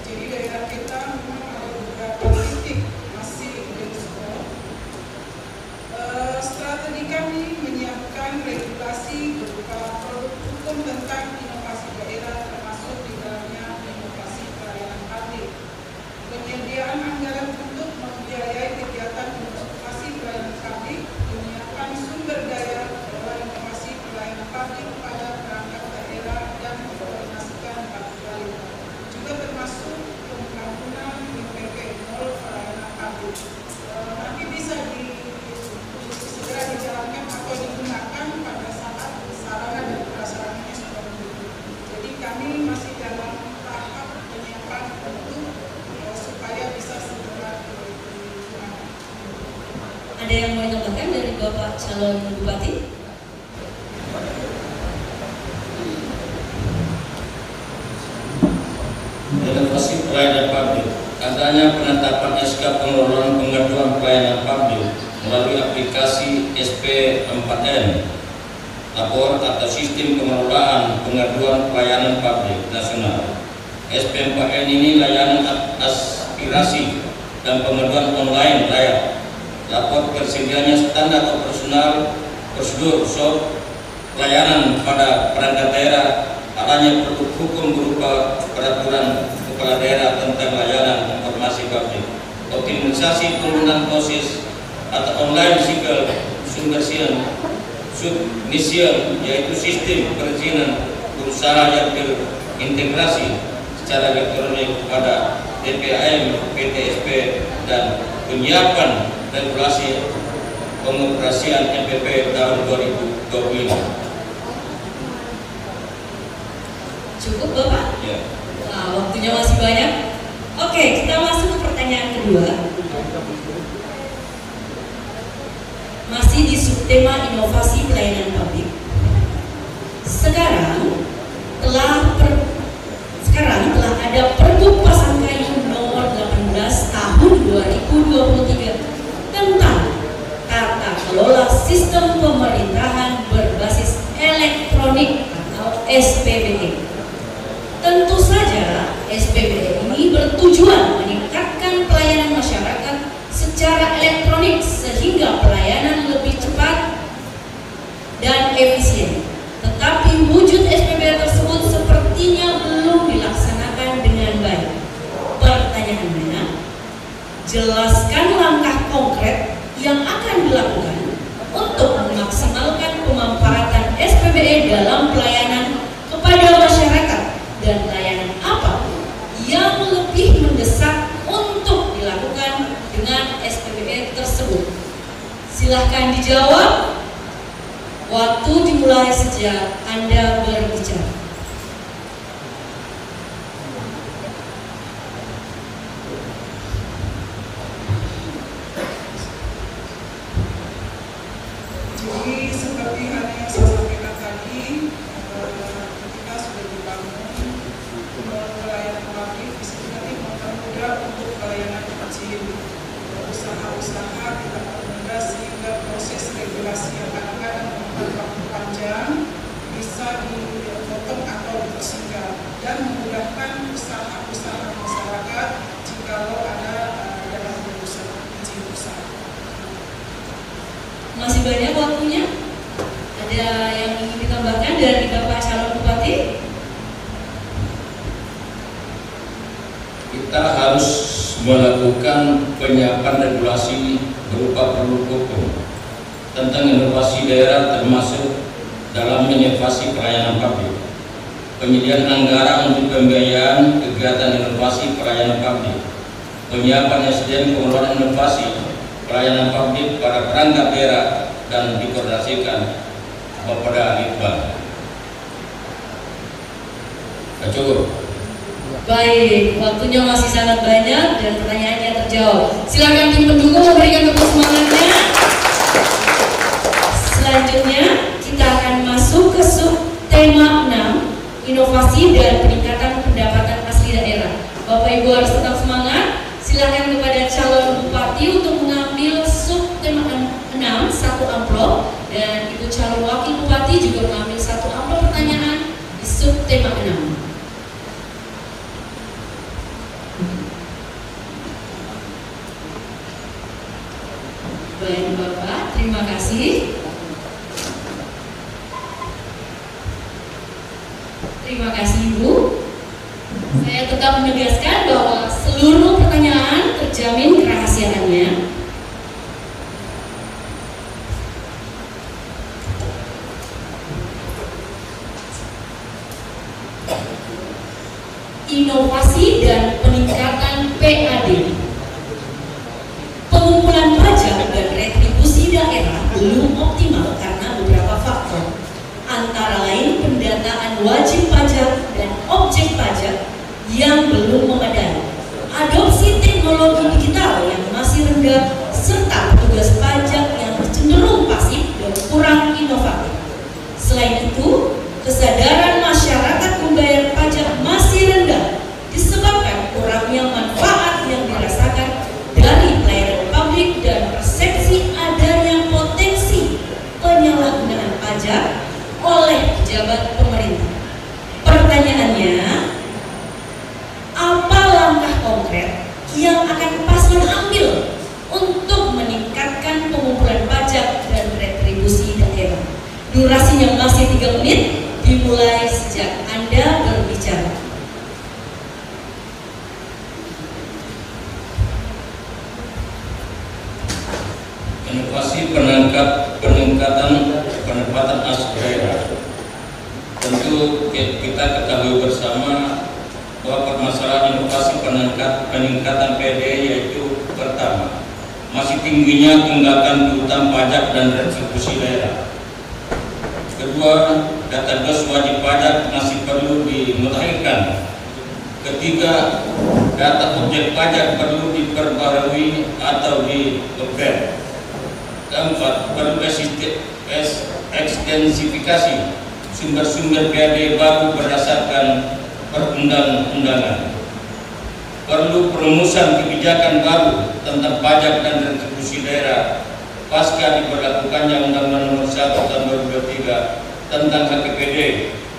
Jadi daerah kita memang ada beberapa titik masih berisiko. Strategi kami menyiapkan regulasi berupa produk hukum tentang inovasi daerah, termasuk di dalamnya inovasi pelayanan publik. Penyediaan anggaran untuk membiayai kegiatan inovasi pelayanan publik, menyiapkan sumber daya kelola inovasi pelayanan publik pada perangkat daerah dan mengkoordinasikan patroli. Juga termasuk pembangunan IPP 0 pelayanan publik. Nanti bisa segera dijalankan atau digunakan pada saat sarana dan prasarananya sudah mendukung. Jadi kami masih dalam tahap penyiapan untuk supaya bisa segera digunakan. Ada yang mau ditambahkan dari Bapak calon bupati? Inovasi pelayanan publik. Adanya penetapan SK pengelolaan pengaduan pelayanan publik melalui aplikasi SP4N, lapor atau sistem pengelolaan pengaduan pelayanan publik nasional. SP4N ini layanan aspirasi dan pengaduan online layak. Lapor tersedianya standar operasional prosedur pelayanan pada perangkat daerah, adanya produk hukum berupa peraturan kepala daerah tentang layanan informasi publik, optimalisasi penggunaan proses atau online legal submission, yaitu sistem perizinan berusaha yang terintegrasi secara elektronik pada DPAM, PTSP, dan penyiapan regulasi pengoperasian MPP tahun 2025. Cukup Bapak? Ya. Nah, waktunya masih banyak. Oke, kita masuk ke pertanyaan kedua. Masih di subtema inovasi pelayanan publik. Sekarang telah ada Pergub Pasangkayu nomor 18 tahun 2023 tentang tata kelola sistem pemerintahan berbasis elektronik atau SPBE. Tentu saja SPBE ini bertujuan meningkatkan pelayanan masyarakat secara elektronik sehingga pelayanan lebih cepat dan efisien. Tetapi wujud SPBR tersebut sepertinya belum dilaksanakan dengan baik. Pertanyaannya, jelaskan langkah konkret yang akan dilakukan untuk memaksimalkan pemanfaatan SPBE dalam pelayanan kepada masyarakat, dan layanan apa yang lebih mendesak untuk dilakukan dengan SPBE tersebut. Silahkan dijawab. Waktu dimulai sejak Anda berbicara. Jadi seperti hal yang saya sampaikan tadi, ketika sudah dibangun pelayanan publik, di sini nanti mempermudah untuk pelayanan kecil, usaha-usaha kita permudah sehingga proses regulasi yang kadang-kadang memakan waktu panjang bisa dipotong atau dipersingkat dan memudahkan usaha-usaha masyarakat jikalau ada dalam berusaha izin usaha. Masih banyak waktunya. Ada yang ingin ditambahkan dari Bapak calon Bupati? Kita harus melakukan penyiapan regulasi berupa produk hukum tentang inovasi daerah, termasuk dalam inovasi pelayanan publik, penyediaan anggaran untuk pembiayaan kegiatan inovasi pelayanan publik, penyiapan SDM pengelolaan inovasi pelayanan publik pada perangkat daerah, dan dikoordinasikan kepada Litbang. Cukup. Baik, waktunya masih sangat banyak dan pertanyaannya terjawab. Silakan tim pendukung memberikan tepuk semangatnya. Selanjutnya kita akan masuk ke subtema 6, inovasi dan peningkatan pendapatan asli daerah. Bapak Ibu harus tetap semangat. Silakan kepada calon bupati untuk mengambil subtema 6 satu amplop, dan Ibu calon wakil bupati juga mengambil satu amplop pertanyaan di subtema 6. Baik Bapak, terima kasih. Terima kasih Ibu. Saya tetap menegaskan bahwa seluruh pertanyaan terjamin kerahasiaannya. Inovasi dan peningkatan PAD. Pengumpulan pajak dan retribusi daerah belum optimal karena beberapa faktor, antara lain pendataan wajib pajak dan objek pajak yang belum memadai, adopsi teknologi digital yang masih rendah, serta petugas pajak yang cenderung pasif dan kurang inovatif. Selain itu, kesadaran masyarakat membayar pajak masih rendah disebabkan kurangnya manfaat yang dirasakan dari pelayanan publik dan persepsi adanya potensi penyalahgunaan pajak oleh pejabat pemerintah. Pertanyaannya, apa langkah konkret yang akan paslon ambil untuk meningkatkan pengumpulan pajak dan retribusi daerah? Durasinya masih 3 menit, dimulai sejak Anda berbicara. Inovasi peningkatan pendapatan asli daerah. Tentu kita ketahui bersama bahwa permasalahan inovasi peningkatan PD yaitu pertama, masih tingginya tunggakan piutang pajak dan retribusi daerah. Kedua, data dos wajib pajak masih perlu dimutakhirkan. Ketiga, data objek pajak perlu diperbarui atau di-upgrade. Keempat, perlu ekstensifikasi sumber-sumber PAD baru berdasarkan perundang-undangan. Perlu perumusan kebijakan baru tentang pajak dan retribusi daerah pasca diberlakukannya Undang-Undang Nomor 1 Tahun 2023 tentang HKPD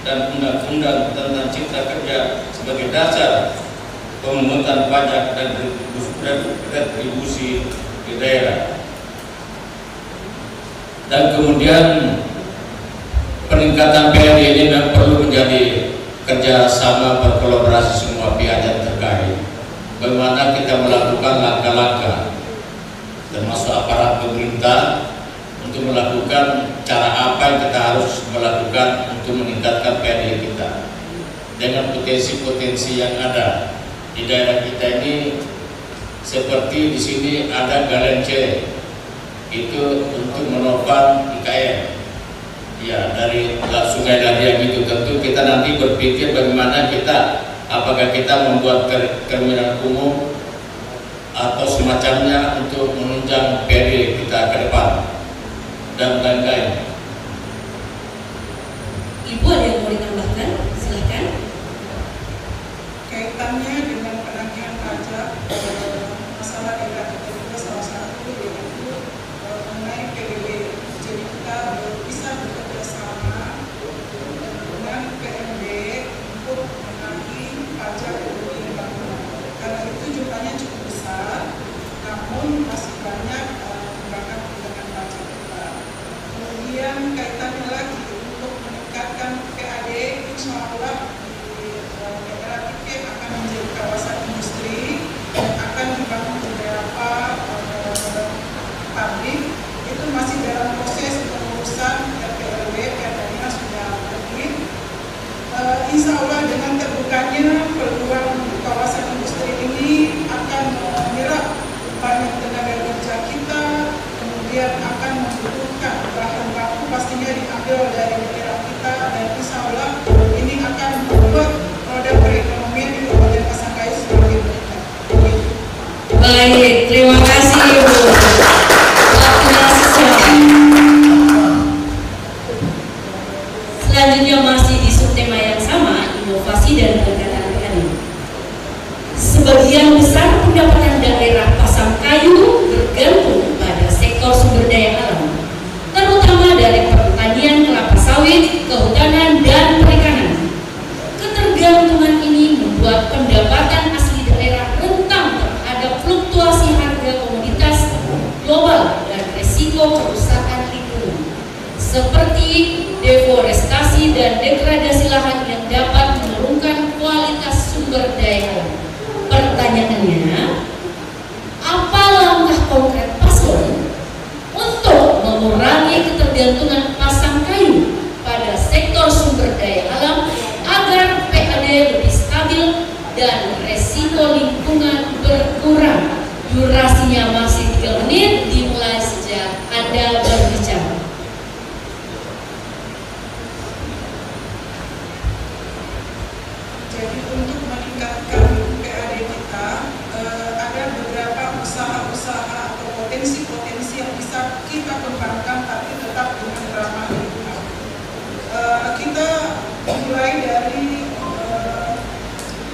dan Undang-Undang tentang Cipta Kerja sebagai dasar pemungutan pajak dan retribusi di daerah. Dan kemudian peningkatan PAD ini memang perlu menjadi kerjasama berkolaborasi semua pihak yang terkait. Bagaimana kita melakukan langkah-langkah termasuk aparat pemerintah untuk melakukan cara apa yang kita harus melakukan untuk meningkatkan PAD kita dengan potensi-potensi yang ada di daerah kita ini. Seperti di sini ada Galen C, itu untuk menopang IKN ya dari Sungai Ladiang itu. Tentu kita nanti berpikir bagaimana kita, apakah kita membuat terminal umum atau semacamnya untuk menunjang PAD kita ke depan dan lain-lain. Ibu ada yang mau ditambahkan? Silahkan. Kaitannya dengan penagihan pajak, masalah DKPT salah satu yaitu mengenai PDB. Jadi kita bisa bekerja sama dengan PMB untuk menagih pajak di bangunan. Karena itu jumlahnya cukup besar, namun masih banyak tunggakan pajak kita. Kemudian kaitannya lagi untuk meningkatkan PAD, insya Allah daerah kita akan menjadi kawasan industri dan akan dibangun beberapa pabrik. Itu masih dalam proses pengurusan RPRW, perda sudah terbit. Insya Allah dengan terbukanya peluang kawasan industri ini akan menyerap banyak tenaga kerja kita, kemudian akan membutuhkan bahan baku pastinya diambil dari daerah kita, dan insya Allah ini akan membuat roda perekonomian di Kabupaten Pasangkayu semakin meningkat. Baik, terima kasih Ibu. Waktunya sesuai. Selanjutnya masih di subtema yang sama, inovasi dan peningkatan PAD. Sebagian besar pendapatan daerah Pasangkayu bergantung pada sektor sumber daya alam, terutama dari pertanian kelapa sawit, kehutanan, dan perikanan. Ketergantungan ini membuat pendapatan asli daerah rentan terhadap fluktuasi harga komoditas global dan resiko kerusakan lingkungan, seperti deforestasi dan degradasi lahan yang dapat menurunkan kualitas sumber daya alam. Pertanyaannya, apa langkah konkret paslon untuk mengurangi ketergantungan Pasangkayu pada sektor sumber daya alam agar PAD lebih stabil dan resiko lingkungan berkurang? Durasinya masih 3 menit, dimulai sejak Anda berbicara. Jadi untuk meningkatkan PAD kita, ada beberapa usaha-usaha atau potensi-potensi yang bisa kita kembangkan tapi tetap dengan ramah lingkungan. Kita mulai dari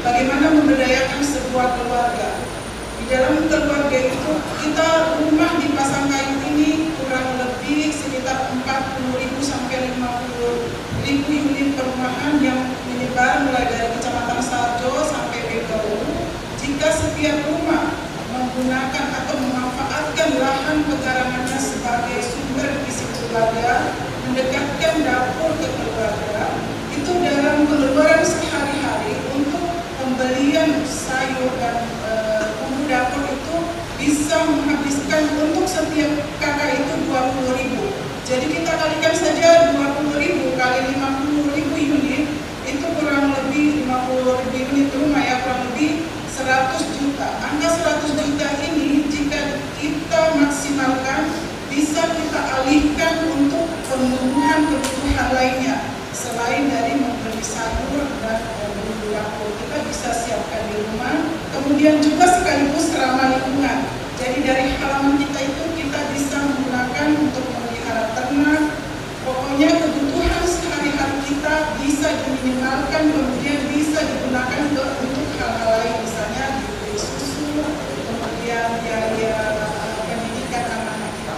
bagaimana memberdayakan sebuah keluarga. Di dalam keluarga itu, kita rumah di Pasangkayu ini kurang lebih sekitar 40.000 sampai 50.000 unit perumahan yang menyebar mulai dari Kecamatan Sarjo sampai Begau. Jika setiap rumah menggunakan atau memanfaatkan lahan pekarangannya sebagai sumber gizi keluarga, mendekatkan dapur ke keluarga, itu dalam pengeluaran sehari-hari untuk pembelian sayur dan bumbu dapur itu bisa menghabiskan untuk setiap kakak itu 20.000. Jadi kita kalikan saja 20.000 kali 50.000 unit, itu kurang lebih 50.000 unit rumah ya, kurang lebih 100 juta. Angka 100 juta ini jika kita maksimalkan bisa kita alihkan untuk kebutuhan lainnya. Selain dari membeli sayur dan bumbu dapur, kita bisa siapkan di rumah. Kemudian juga sekaligus ramah lingkungan. Jadi dari halaman kita itu kita bisa menggunakan untuk memelihara ternak. Pokoknya kebutuhan sehari-hari kita bisa diminimalkan, kemudian bisa digunakan untuk hal-hal lain, misalnya dibeli susu, kemudian biaya pendidikan anak-anak kita.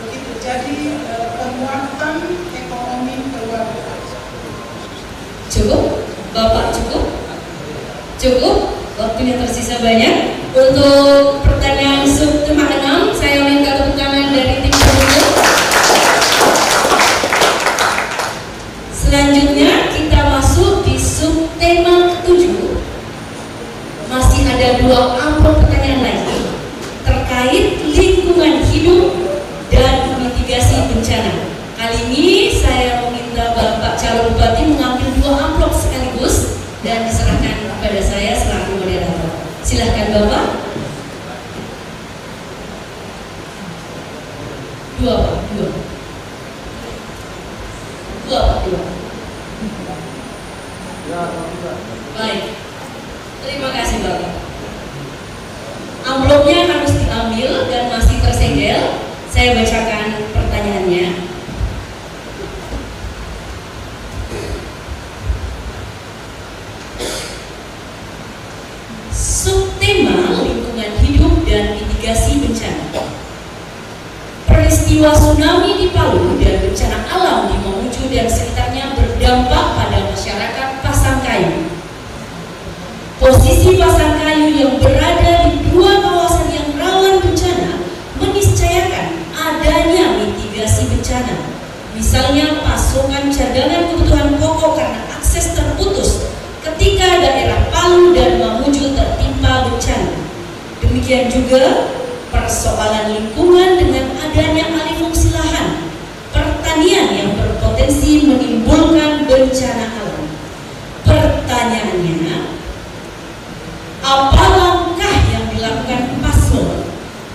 Begitu. Jadi penguatan ekonomi keluarga. Cukup? Bapak cukup? Cukup? Waktunya tersisa banyak. Untuk pertanyaan subtema 6, saya minta tepuk tangan dari tim penulis. Selanjutnya kita masuk di subtema 7. Masih ada 2 amplop pertanyaan lagi terkait lingkungan hidup dan mitigasi bencana. Kali ini saya meminta Bapak calon bupati mengambil 2 amplop sekaligus dan diserahkan kepada saya selaku moderator. Silahkan Bapak. 2 Pak, 2 Pak, 2. Baik. Terima kasih Bapak. Amplopnya harus diambil dan masih tersegel. Saya bacakan pertanyaannya. Subtema lingkungan hidup dan mitigasi bencana. Peristiwa tsunami di Palu dan bencana alam di Mamuju dan sekitarnya berdampak pada masyarakat Pasangkayu. Posisi Pasangkayu yang berada di 2 kawasan yang rawan bencana meniscayakan adanya mitigasi bencana. Misalnya pasokan cadangan kebutuhan pokok karena akses terputus ketika daerah Palu dan Mamuju tertimpa bencana. Demikian juga persoalan lingkungan dengan adanya alih fungsi lahan, pertanian yang berpotensi menimbulkan bencana alam. Pertanyaannya, apa langkah yang dilakukan paslon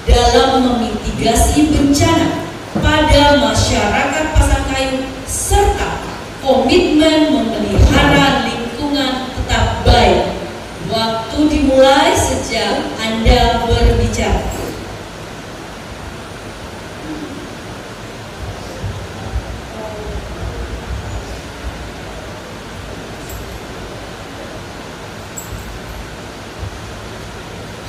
dalam memitigasi bencana pada masyarakat Pasangkayu serta komitmen memelihara lingkungan tetap baik? Waktu dimulai sejak Anda berbicara.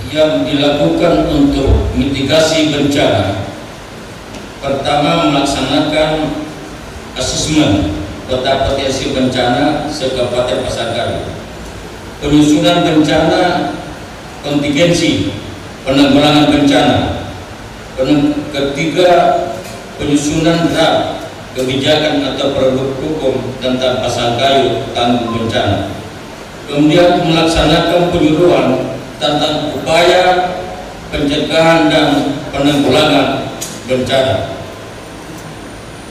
Yang dilakukan untuk mitigasi bencana, pertama melaksanakan asesmen peta potensi bencana se-Kabupaten Pasangkayu, penyusunan bencana kontingensi penanggulangan bencana, ketiga penyusunan draft kebijakan atau produk hukum tentang Pasangkayu tangguh bencana, kemudian melaksanakan penyuluhan tentang upaya pencegahan dan penanggulangan bencana,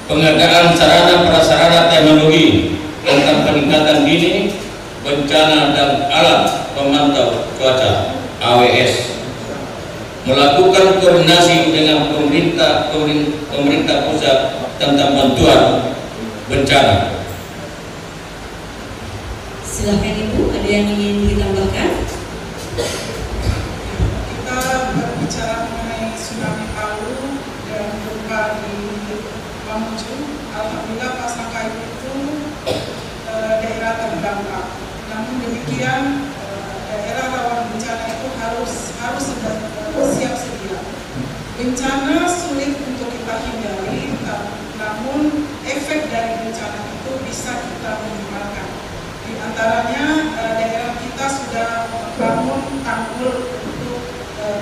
pengadaan sarana prasarana teknologi tentang peningkatan dini bencana dan alat pemantau cuaca (AWS), melakukan koordinasi dengan pemerintah pusat tentang bantuan bencana. Silakan Ibu, ada yang ingin ditambahkan? Kita berbicara mengenai tsunami Palu dan gempa di Mamuju. Alhamdulillah Pasangkayu itu daerah terdampak. Namun demikian daerah rawan bencana itu harus siap sedia. Bencana sulit untuk kita hindari, namun efek dari bencana itu bisa kita minimalkan. Di antaranya daerah kita sudah membangun tanggul untuk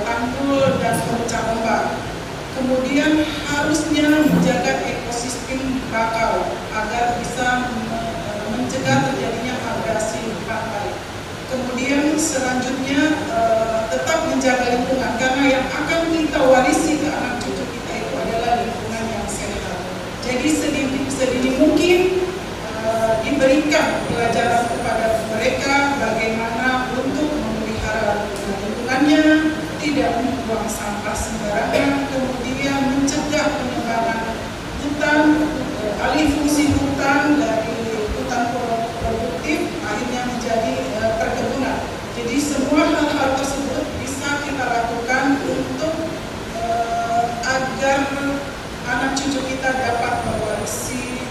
tanggul dan pemecah ombak. Kemudian harusnya menjaga ekosistem bakau agar bisa mencegah terjadinya abrasi di pantai. Kemudian selanjutnya tetap menjaga lingkungan, karena yang akan kita warisi ke anak cucu kita itu adalah lingkungan yang sehat. Jadi sedini mungkin diberikan pelajaran kepada mereka bagaimana untuk memelihara lingkungannya, tidak membuang sampah sembarangan, kemudian mencegah penebangan hutan, alih fungsi hutan dari hutan produktif akhirnya menjadi perkebunan. Jadi semua hal-hal tersebut bisa kita lakukan untuk agar anak cucu kita dapat mewarisi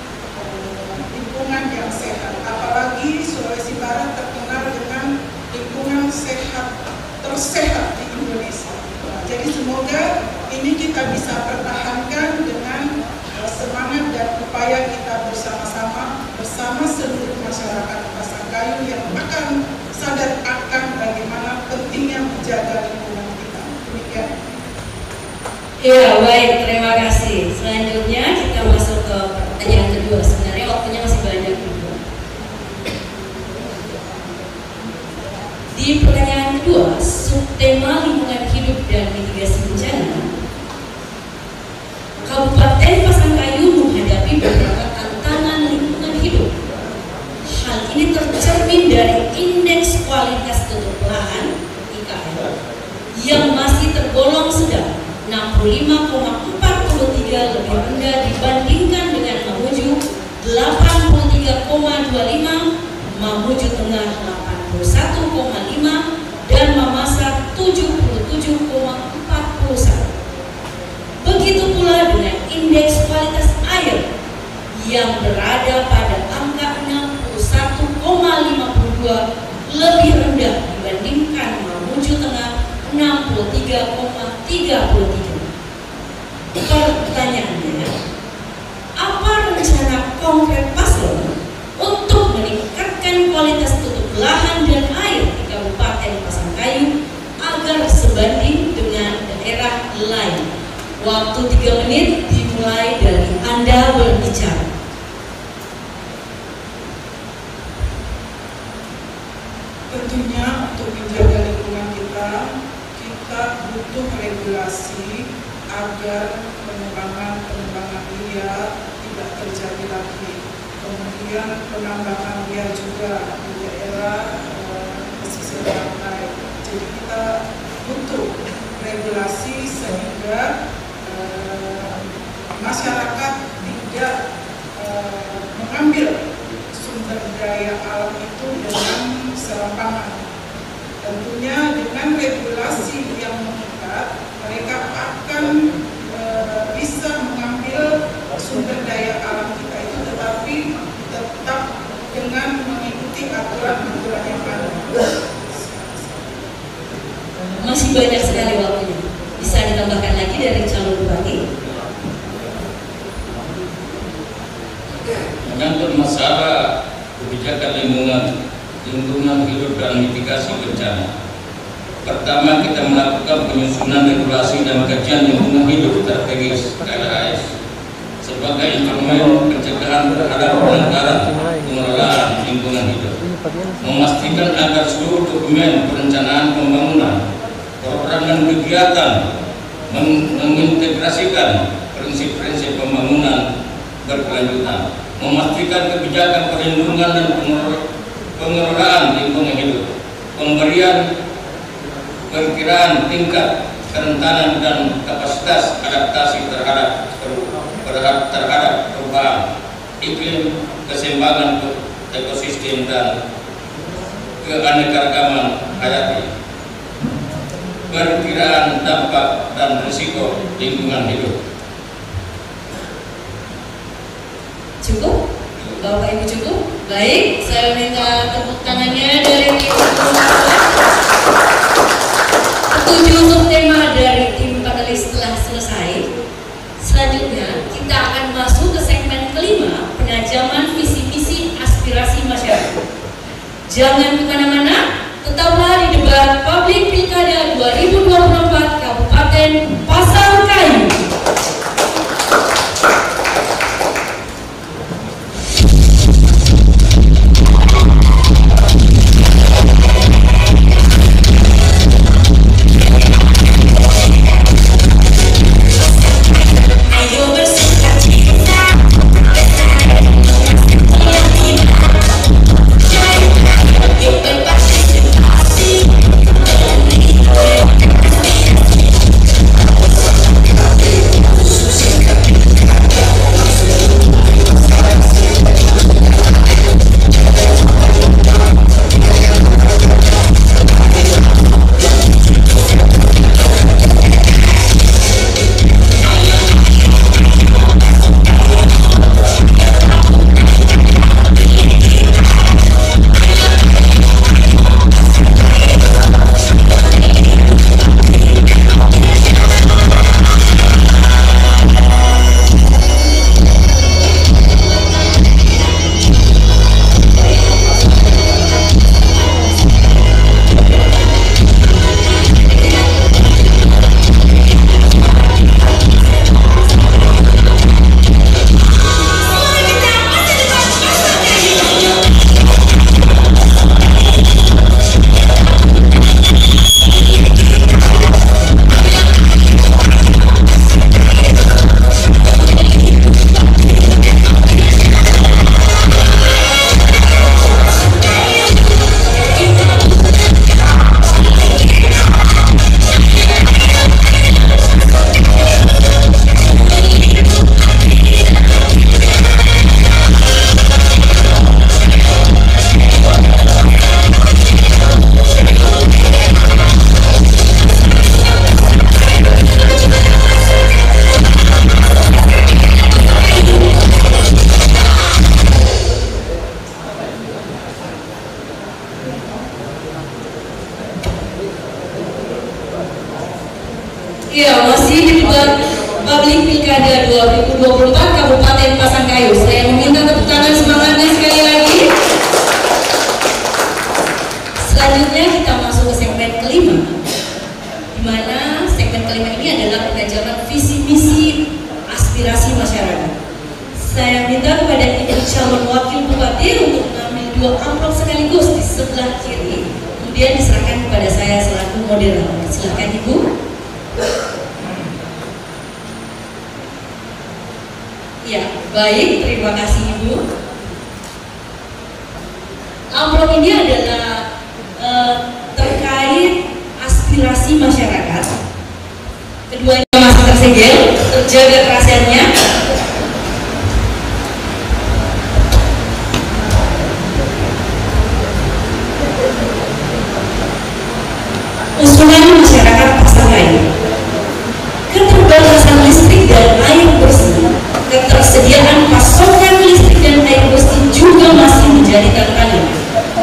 lingkungan yang sehat. Apalagi Sulawesi Barat terkenal dengan lingkungan sehat tersehat di Indonesia. Jadi semoga ini kita bisa pertahankan dengan semangat dan upaya kita bersama seluruh masyarakat Pasangkayu yang akan sadar akan bagaimana Ya, baik, terima kasih. Selanjutnya kita masuk ke pertanyaan kedua. Sebenarnya waktunya masih banyak juga. Di pertanyaan kedua, subtema lingkungan hidup dan mitigasi bencana, Kabupaten Pasangkayu menghadapi beberapa tantangan lingkungan hidup. Hal ini tercermin dari indeks kualitas tutup lahan (IKL) yang masih tergolong sedang 65,43, lebih rendah dibandingkan dengan Mamuju 83,25, Mamuju Tengah 81,5, dan Mamasa 77,41. Begitu pula dengan indeks kualitas air yang berada pada angka 61,52, lebih rendah dibandingkan Mamuju Tengah 63,33. Pertanyaannya, apa rencana konkret paslon untuk meningkatkan kualitas tutup lahan dan air di Kabupaten Pasangkayu agar sebanding dengan daerah lain? Waktu 3 menit dimulai dari Anda berbicara. Tentunya untuk menjaga lingkungan kita butuh regulasi agar pengembangan liar tidak terjadi lagi. Kemudian penambangan liar juga di daerah pesisir pantai. Jadi kita butuh regulasi sehingga masyarakat tidak mengambil sumber daya alam itu dengan serampangan. Tentunya dengan regulasi yang mengikat, mereka akan bisa mengambil sumber daya alam kita itu, tetapi tetap dengan mengikuti aturan-aturan yang ada. Masih banyak sekali waktunya. Bisa ditambahkan lagi dari calon bupati? Menyangkut masalah kebijakan lingkungan hidup dan mitigasi bencana. Pertama, kita melakukan penyusunan regulasi dan kajian lingkungan hidup strategis (KLHS) sebagai instrumen pencegahan terhadap pelanggaran pengelolaan lingkungan hidup. Memastikan agar seluruh dokumen perencanaan pembangunan, program dan kegiatan mengintegrasikan prinsip-prinsip pembangunan berkelanjutan. Memastikan kebijakan perlindungan dan pengelolaan lingkungan hidup, pemberian perkiraan tingkat kerentanan dan kapasitas adaptasi terhadap perubahan iklim, keseimbangan ekosistem dan keanekaragaman hayati, perkiraan dampak dan risiko lingkungan hidup. Cukup? Bapak Ibu cukup? Baik, saya minta tepuk tangannya dari tim ketujuh subtema dari tim panelis telah selesai. Selanjutnya kita akan masuk ke segmen kelima, penajaman visi-misi aspirasi masyarakat. Jangan kemana-mana, tetaplah di debat Publik Pilkada 2024 Kabupaten Pasangkayu. Iya, masih di debat Publik Pilkada 2024 Kabupaten Pasangkayu. Saya meminta tepuk tangan semangatnya sekali lagi. Selanjutnya kita masuk ke segmen kelima, di mana segmen kelima ini adalah pengajaran visi misi aspirasi masyarakat. Saya minta kepada Ibu calon wakil bupati untuk mengambil 2 amplop sekaligus di sebelah kiri, kemudian diserahkan kepada saya selaku moderator. Silakan Ibu. Ya, baik, terima kasih Ibu. Amplop ini adalah terkait aspirasi masyarakat. Keduanya masih tersegel, terjaga kerahasiaannya. Usulan masyarakat Pasangkayu, keterbatasan listrik dan air bersih, ketersediaan pasokan listrik dan air bersih juga masih menjadi tantangan,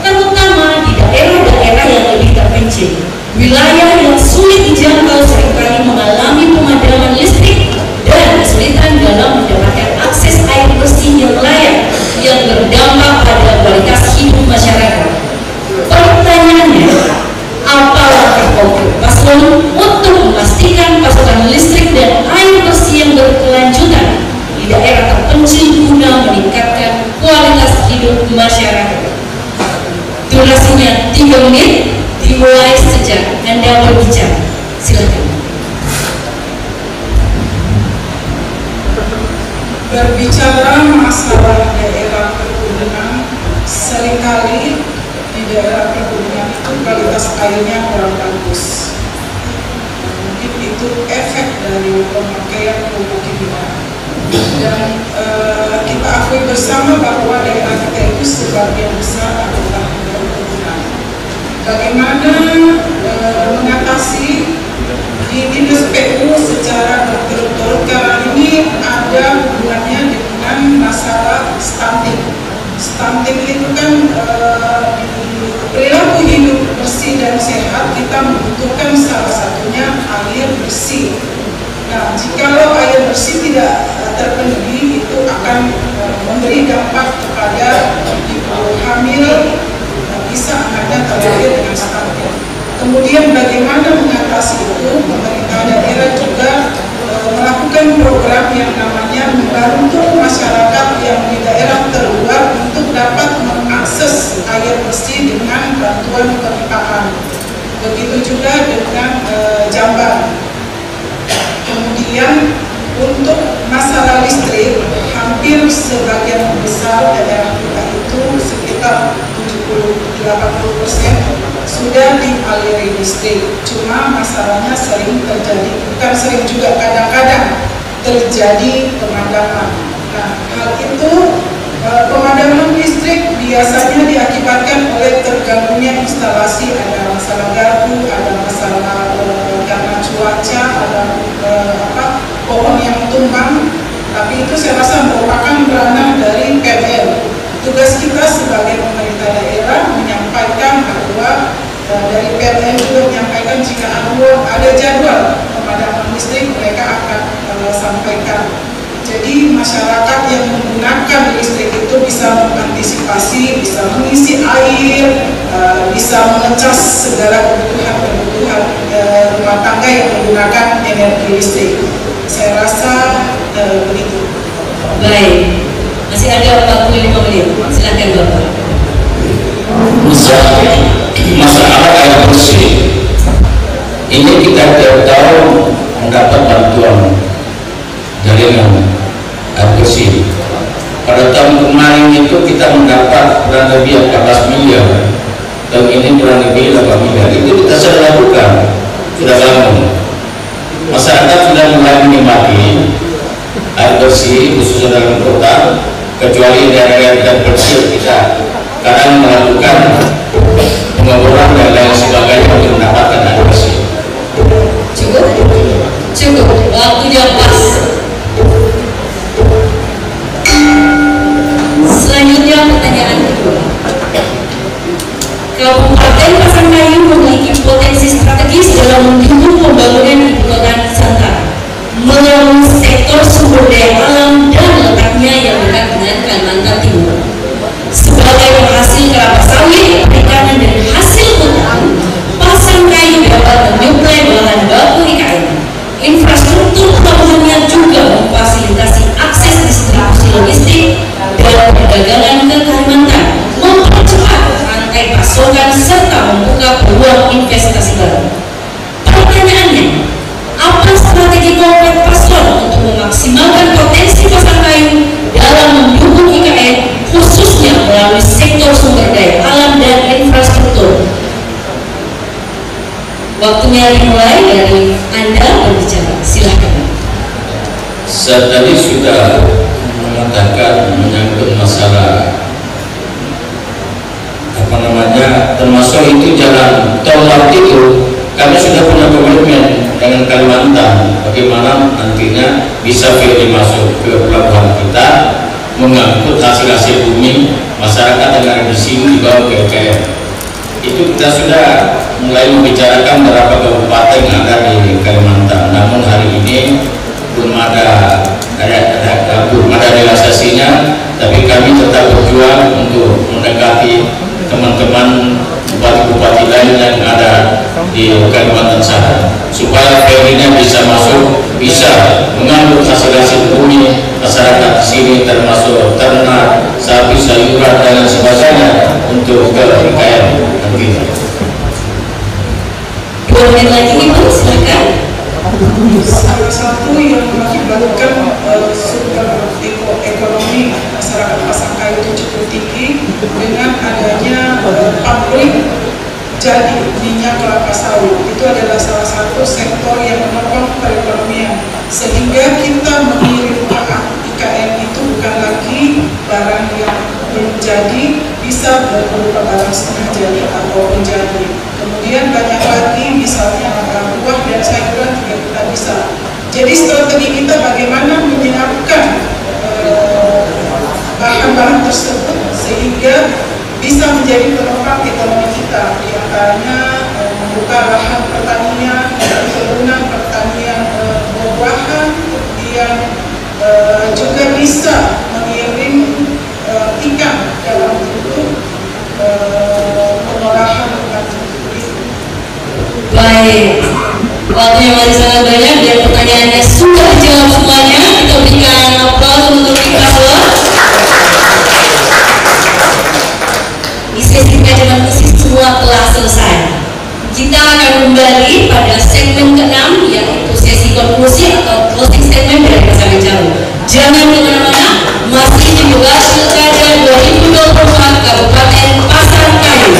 terutama di daerah-daerah yang lebih terpencil. Wilayah yang sulit dijangkau seringkali mengalami pemadaman listrik dan kesulitan dalam mendapatkan akses air bersih yang layak yang berdampak pada kualitas hidup masyarakat. Pertanyaannya, apa langkah konkret paslon untuk memastikan pasokan listrik dan air bersih yang berkelanjutan di daerah terpencil guna meningkatkan kualitas hidup masyarakat? Durasinya 3 menit, dimulai sejak Anda berbicara. Silakan. Berbicara masalah daerah perkebunan, seringkali di daerah perkebunan itu kualitas airnya kurang bagus. Mungkin itu efek dari pemakaian pupuk kimia. Dan kita akui bersama bahwa daerah kita itu sebagian besar adalah perkebunan. Bagaimana mengatasi di Dinas PU secara berturut-turut, karena ini ada hubungannya dengan masalah stunting. Stunting itu kan perilaku hidup bersih dan sehat, kita membutuhkan salah satunya air bersih. Nah, jikalau air bersih tidak terpenuhi, itu akan memberi dampak kepada ibu hamil, bisa anaknya terlahir dengan stunting. Kemudian bagaimana mengatasi itu? Pemerintah daerah juga melakukan program yang namanya membantu masyarakat yang di daerah terluar untuk dapat mengakses air bersih dengan bantuan kepipahan. Begitu juga dengan jamban. Kemudian untuk masalah listrik, hampir sebagian besar daerah kita itu sekitar 70-80% sudah dialiri listrik. Cuma masalahnya sering terjadi, bukan sering juga, kadang-kadang terjadi pemadaman. Nah, hal itu pemadaman listrik biasanya diakibatkan oleh terganggunya instalasi, ada masalah gardu, ada masalah karena cuaca, ada pohon yang tumbang. Tapi itu saya rasa merupakan ranah dari PLN. Tugas kita sebagai pemerintah daerah menyampaikan bahwa dari PLN juga menyampaikan jika ada jadwal pemadaman listrik, mereka akan sampaikan. Jadi masyarakat yang menggunakan listrik itu bisa mengantisipasi, bisa mengisi air, bisa mengecas segala kebutuhan rumah tangga yang menggunakan energi listrik. Saya rasa begitu. Baik, masih ada 45 menit. Silakan Bapak. Masalah air bersih ini kita tiap tahun mendapat bantuan jaringan air bersih. Pada tahun kemarin itu kita mendapat kurang lebih 14 miliar, dan ini kurang lebih 8 miliar. Itu kita sudah lakukan, sudah bangun. Masyarakat sudah mulai menikmati air bersih khususnya dalam kota, kecuali daerah-daerah terpencil kita kadang melakukan pengeboran dan lain sebagainya untuk mendapatkan air bersih. Cukup, waktunya pas. Selanjutnya pertanyaan kedua. Kabupaten Pasangkayu memiliki potensi strategis dalam mendukung pembangunan ibu kota sektor sumber daya alam dan letaknya yang dekat dengan Kalimantan Timur. Sebagai penghasil kelapa sawit, perikanan dan hasil hutan, Pasangkayu dapat menyuplai bahan baku IKN. Infrastruktur pelabuhannya juga memfasilitasi akses distribusi logistik dan perdagangan ke Kalimantan, mempercepat rantai pasokan serta membuka peluang investasi baru. Pertanyaannya, apa strategi konkret paslon untuk memaksimalkan potensi Pasangkayu dalam mendukung IKN, khususnya melalui sektor sumber daya alam dan infrastruktur? Waktunya dimulai dari Anda berbicara, silahkan. Saya tadi sudah mengatakan menyangkut masalah termasuk itu jalan tol laut itu. Kami sudah punya komitmen dengan Kalimantan bagaimana nantinya bisa Firly masuk ke pelabuhan kita, mengangkut hasil-hasil bumi masyarakat yang ada di sini dibawa ke IKN. Itu kita sudah mulai membicarakan beberapa kabupaten yang ada di Kalimantan. Namun hari ini belum ada realisasinya, tapi kami tetap berjuang untuk mendekati teman-teman bupati-bupati lain yang ada di Kalimantan sana, supaya Firly-nya bisa masuk, bisa mengambil hasil-hasil bumi masyarakat di sini, termasuk ternak, sapi, sayuran dan sebagainya untuk ke IKN nantinya. 2 menit lagi Ibu, silakan. Salah satu yang mengakibatkan sumber ekonomi masyarakat Pasangkayu itu cukup tinggi dengan adanya pabrik jadi minyak kelapa sawit. Itu adalah salah satu sektor yang menopang perekonomian, sehingga kita mengirimkan IKN itu bukan lagi barang yang belum jadi, bisa berupa barang setengah jadi atau menjadi. Kemudian banyak lagi misalnya buah dan sayuran juga kita bisa. Jadi strategi kita bagaimana menyiapkan bahan-bahan tersebut sehingga bisa menjadi penopang ekonomi kita, di antaranya membuka lahan pertanian, perkebunan pertanian buah-buahan, kemudian juga bisa mengirim ikan dalam bentuk pengolahan ikan. Baik, waktunya masih sangat banyak dan pertanyaannya sudah dijawab semuanya. Kita berikan aplaus untuk kita semua. Sesi kajian khusus semua telah selesai. Kita akan kembali pada segmen ke-6, yaitu sesi konklusi atau closing statement dari pasangan calon. Jangan kemana-mana, masih dibahas Pilkada 2024 Kabupaten Pasangkayu.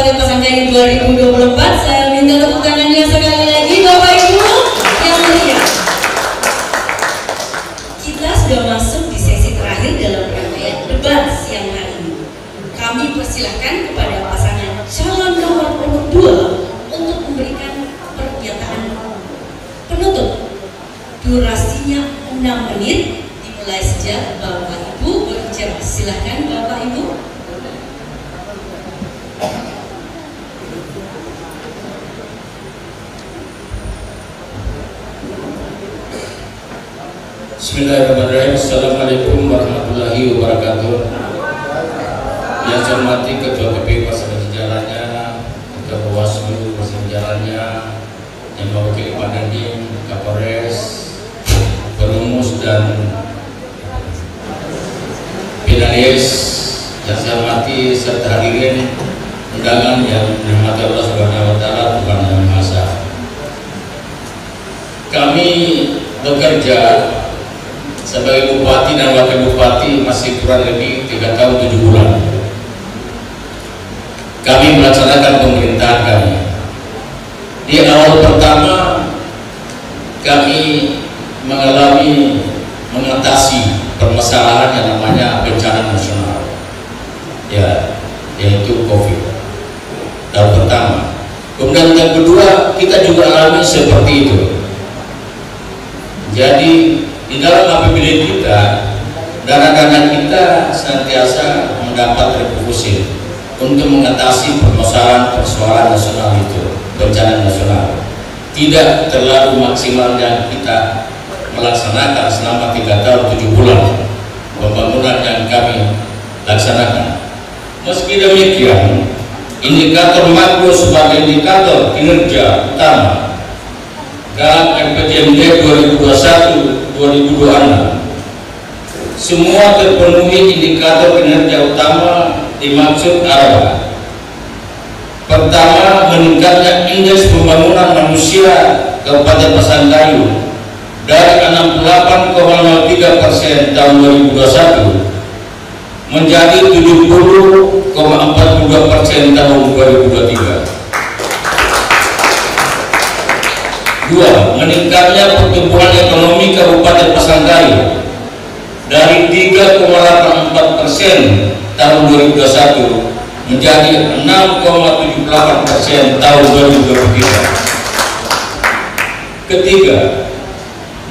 Kabupaten Pasangkayu 2024. Saya minta tepuk tangannya sekali lagi Bapak Ibu yang mulia. Kita sudah masuk di sesi terakhir dalam rangkaian debat siang hari ini. Kami persilahkan kepada pasangan calon nomor urut 2 untuk memberikan pernyataan penutup. Durasinya 6 menit, dimulai sejak Bapak Ibu berbicara. Silahkan Bapak Ibu. Bismillahirrahmanirrahim. Assalamualaikum warahmatullahi wabarakatuh. Yang saya hormati Ketua KPU beserta jajarannya, Ketua Bawaslu beserta jajarannya, yang mewakili Pak Dandim, Kapolres, perumus dan finalis yang saya hormati serta hadirin undangan yang dirahmati Allah Subhanahu wa taala, Tuhan Yang Maha Esa. Kami bekerja sebagai bupati dan wakil bupati masih kurang lebih 3 tahun 7 bulan. Kami melaksanakan pemerintahan kami. Di awal pertama kami mengatasi permasalahan yang namanya bencana nasional, ya, yaitu COVID. Tahun pertama. Kemudian yang kedua kita juga alami seperti itu. Jadi di dalam APBD kita, dana-dana kita senantiasa mendapat refokusing untuk mengatasi persoalan nasional itu, bencana nasional. Tidak terlalu maksimal yang kita melaksanakan selama 3 tahun 7 bulan pembangunan yang kami laksanakan. Meski demikian, indikator makro sebagai indikator kinerja utama dalam RPJMD 2021-2026 semua terpenuhi. Indikator kinerja utama dimaksud adalah: pertama, meningkatnya indeks pembangunan manusia Kabupaten Pasangkayu dari 68,03% tahun 2021 menjadi 70,42% tahun 2023. 2. Meningkatnya pertumbuhan ekonomi Kabupaten Pasangkayu dari 3,84% tahun 2021 menjadi 6,78% tahun 2023. Ketiga,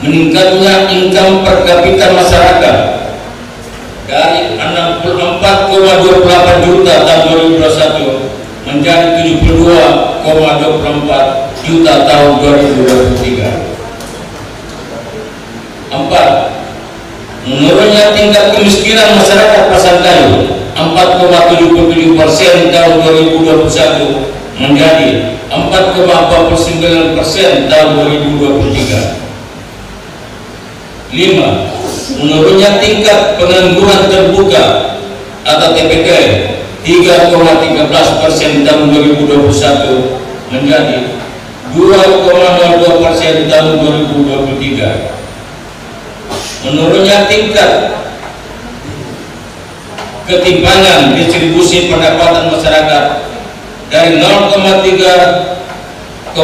meningkatnya income per kapita masyarakat dari 64,28 juta tahun 2021 menjadi 72,24 juta tahun 2023. 4. Menurunnya tingkat kemiskinan masyarakat Pasangkayu 4,77% tahun 2021 menjadi 4,49% tahun 2023. 5. Menurunnya tingkat pengangguran terbuka atau TPT 3,13% tahun 2021 menjadi 2,02% tahun 2023. Menurunnya tingkat ketimpangan distribusi pendapatan masyarakat dari 0,3,7%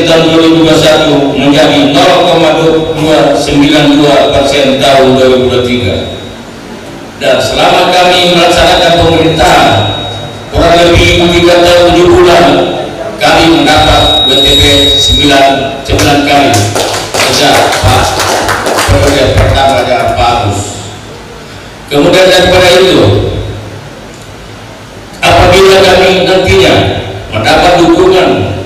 tahun 2021 menjadi 0,292% tahun 2023. Dan selama kami melaksanakan pemerintahan kurang lebih 3 tahun 7 bulan, kami mendapat WTP 9 kali sejak Pak periode pertama Pak Agus. Kemudian daripada itu, apabila kami nantinya mendapat dukungan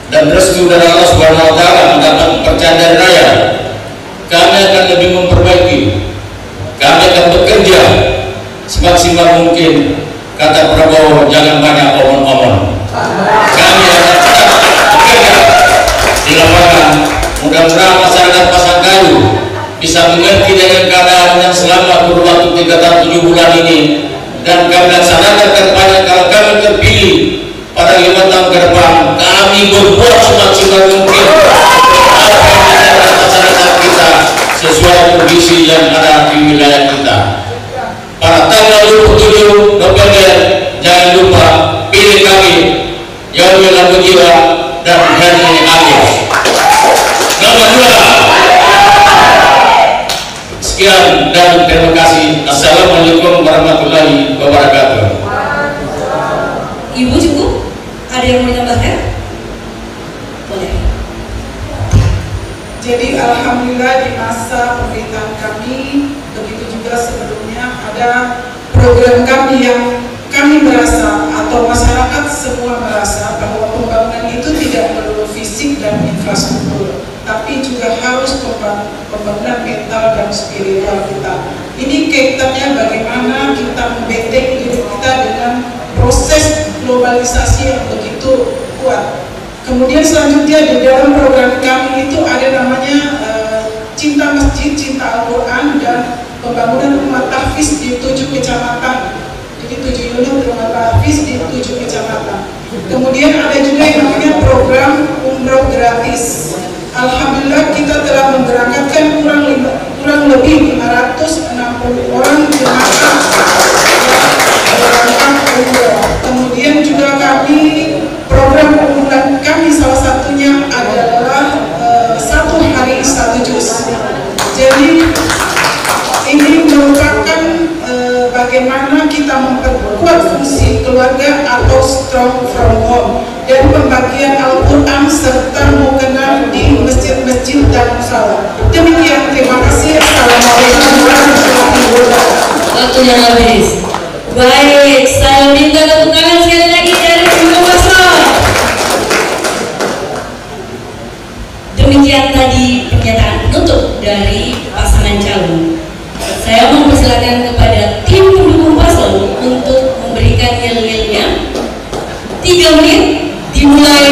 dan restu dari Allah Subhanahu wa taala, mendapat kepercayaan dari rakyat, kami akan lebih memperbaiki. Kami akan bekerja semaksimal mungkin. Kata Prabowo, jangan banyak omong-omong. Kami akan tetap bekerja di lapangan. Mudah-mudahan masyarakat Pasangkayu bisa mengerti dengan keadaan yang selama kurun waktu 3 tahun 7 bulan ini, dan kami laksanakan ke depannya. Kalau kami terpilih pada 5 tahun ke depan, kami berbuat semaksimal mungkin apa yang ada masyarakat kita sesuai kondisi yang ada di wilayah kita. Pada tanggal 27 November, jangan lupa pilih kami Yawi Lagu Jiwa dan Herni Agis. Nomor 2. Sekian dan terima kasih. Assalamualaikum warahmatullahi wabarakatuh. Ibu cukup? Ada yang mau ditambahkan? Boleh. Jadi alhamdulillah di masa pemerintahan kami, begitu juga sebelumnya ada program kami yang kami merasa atau masyarakat semua merasa bahwa pembangunan itu tidak melulu fisik dan infrastruktur, tapi juga harus pembangunan mental dan spiritual kita. Ini kaitannya bagaimana kita membentengi diri kita dengan proses globalisasi yang begitu kuat. Kemudian selanjutnya di dalam program kami itu ada namanya Cinta Masjid, Cinta Al-Quran, dan pembangunan rumah tahfiz di 7 kecamatan. Jadi 7 unit rumah tahfiz di 7 kecamatan. Kemudian ada juga yang namanya program umroh gratis. Alhamdulillah kita telah memberangkatkan kurang lebih 560 orang jemaah umroh. Kemudian juga kami program unggulan kami salah satunya adalah 1 hari 1 juz. Jadi ini merupakan bagaimana kita memperkuat fungsi keluarga atau strong from home dan pembagian Al-Quran serta mukena di masjid-masjid dan musala. Demikian, terima kasih. Assalamualaikum warahmatullahi wabarakatuh. Waktunya habis. Baik, saya minta tepuk tangan sekali lagi dari kedua paslon. Demikian tadi pernyataan penutup dari pasangan calon. Saya mempersilakan kepada tim pendukung paslon untuk memberikan yel-yelnya. 3 menit dimulai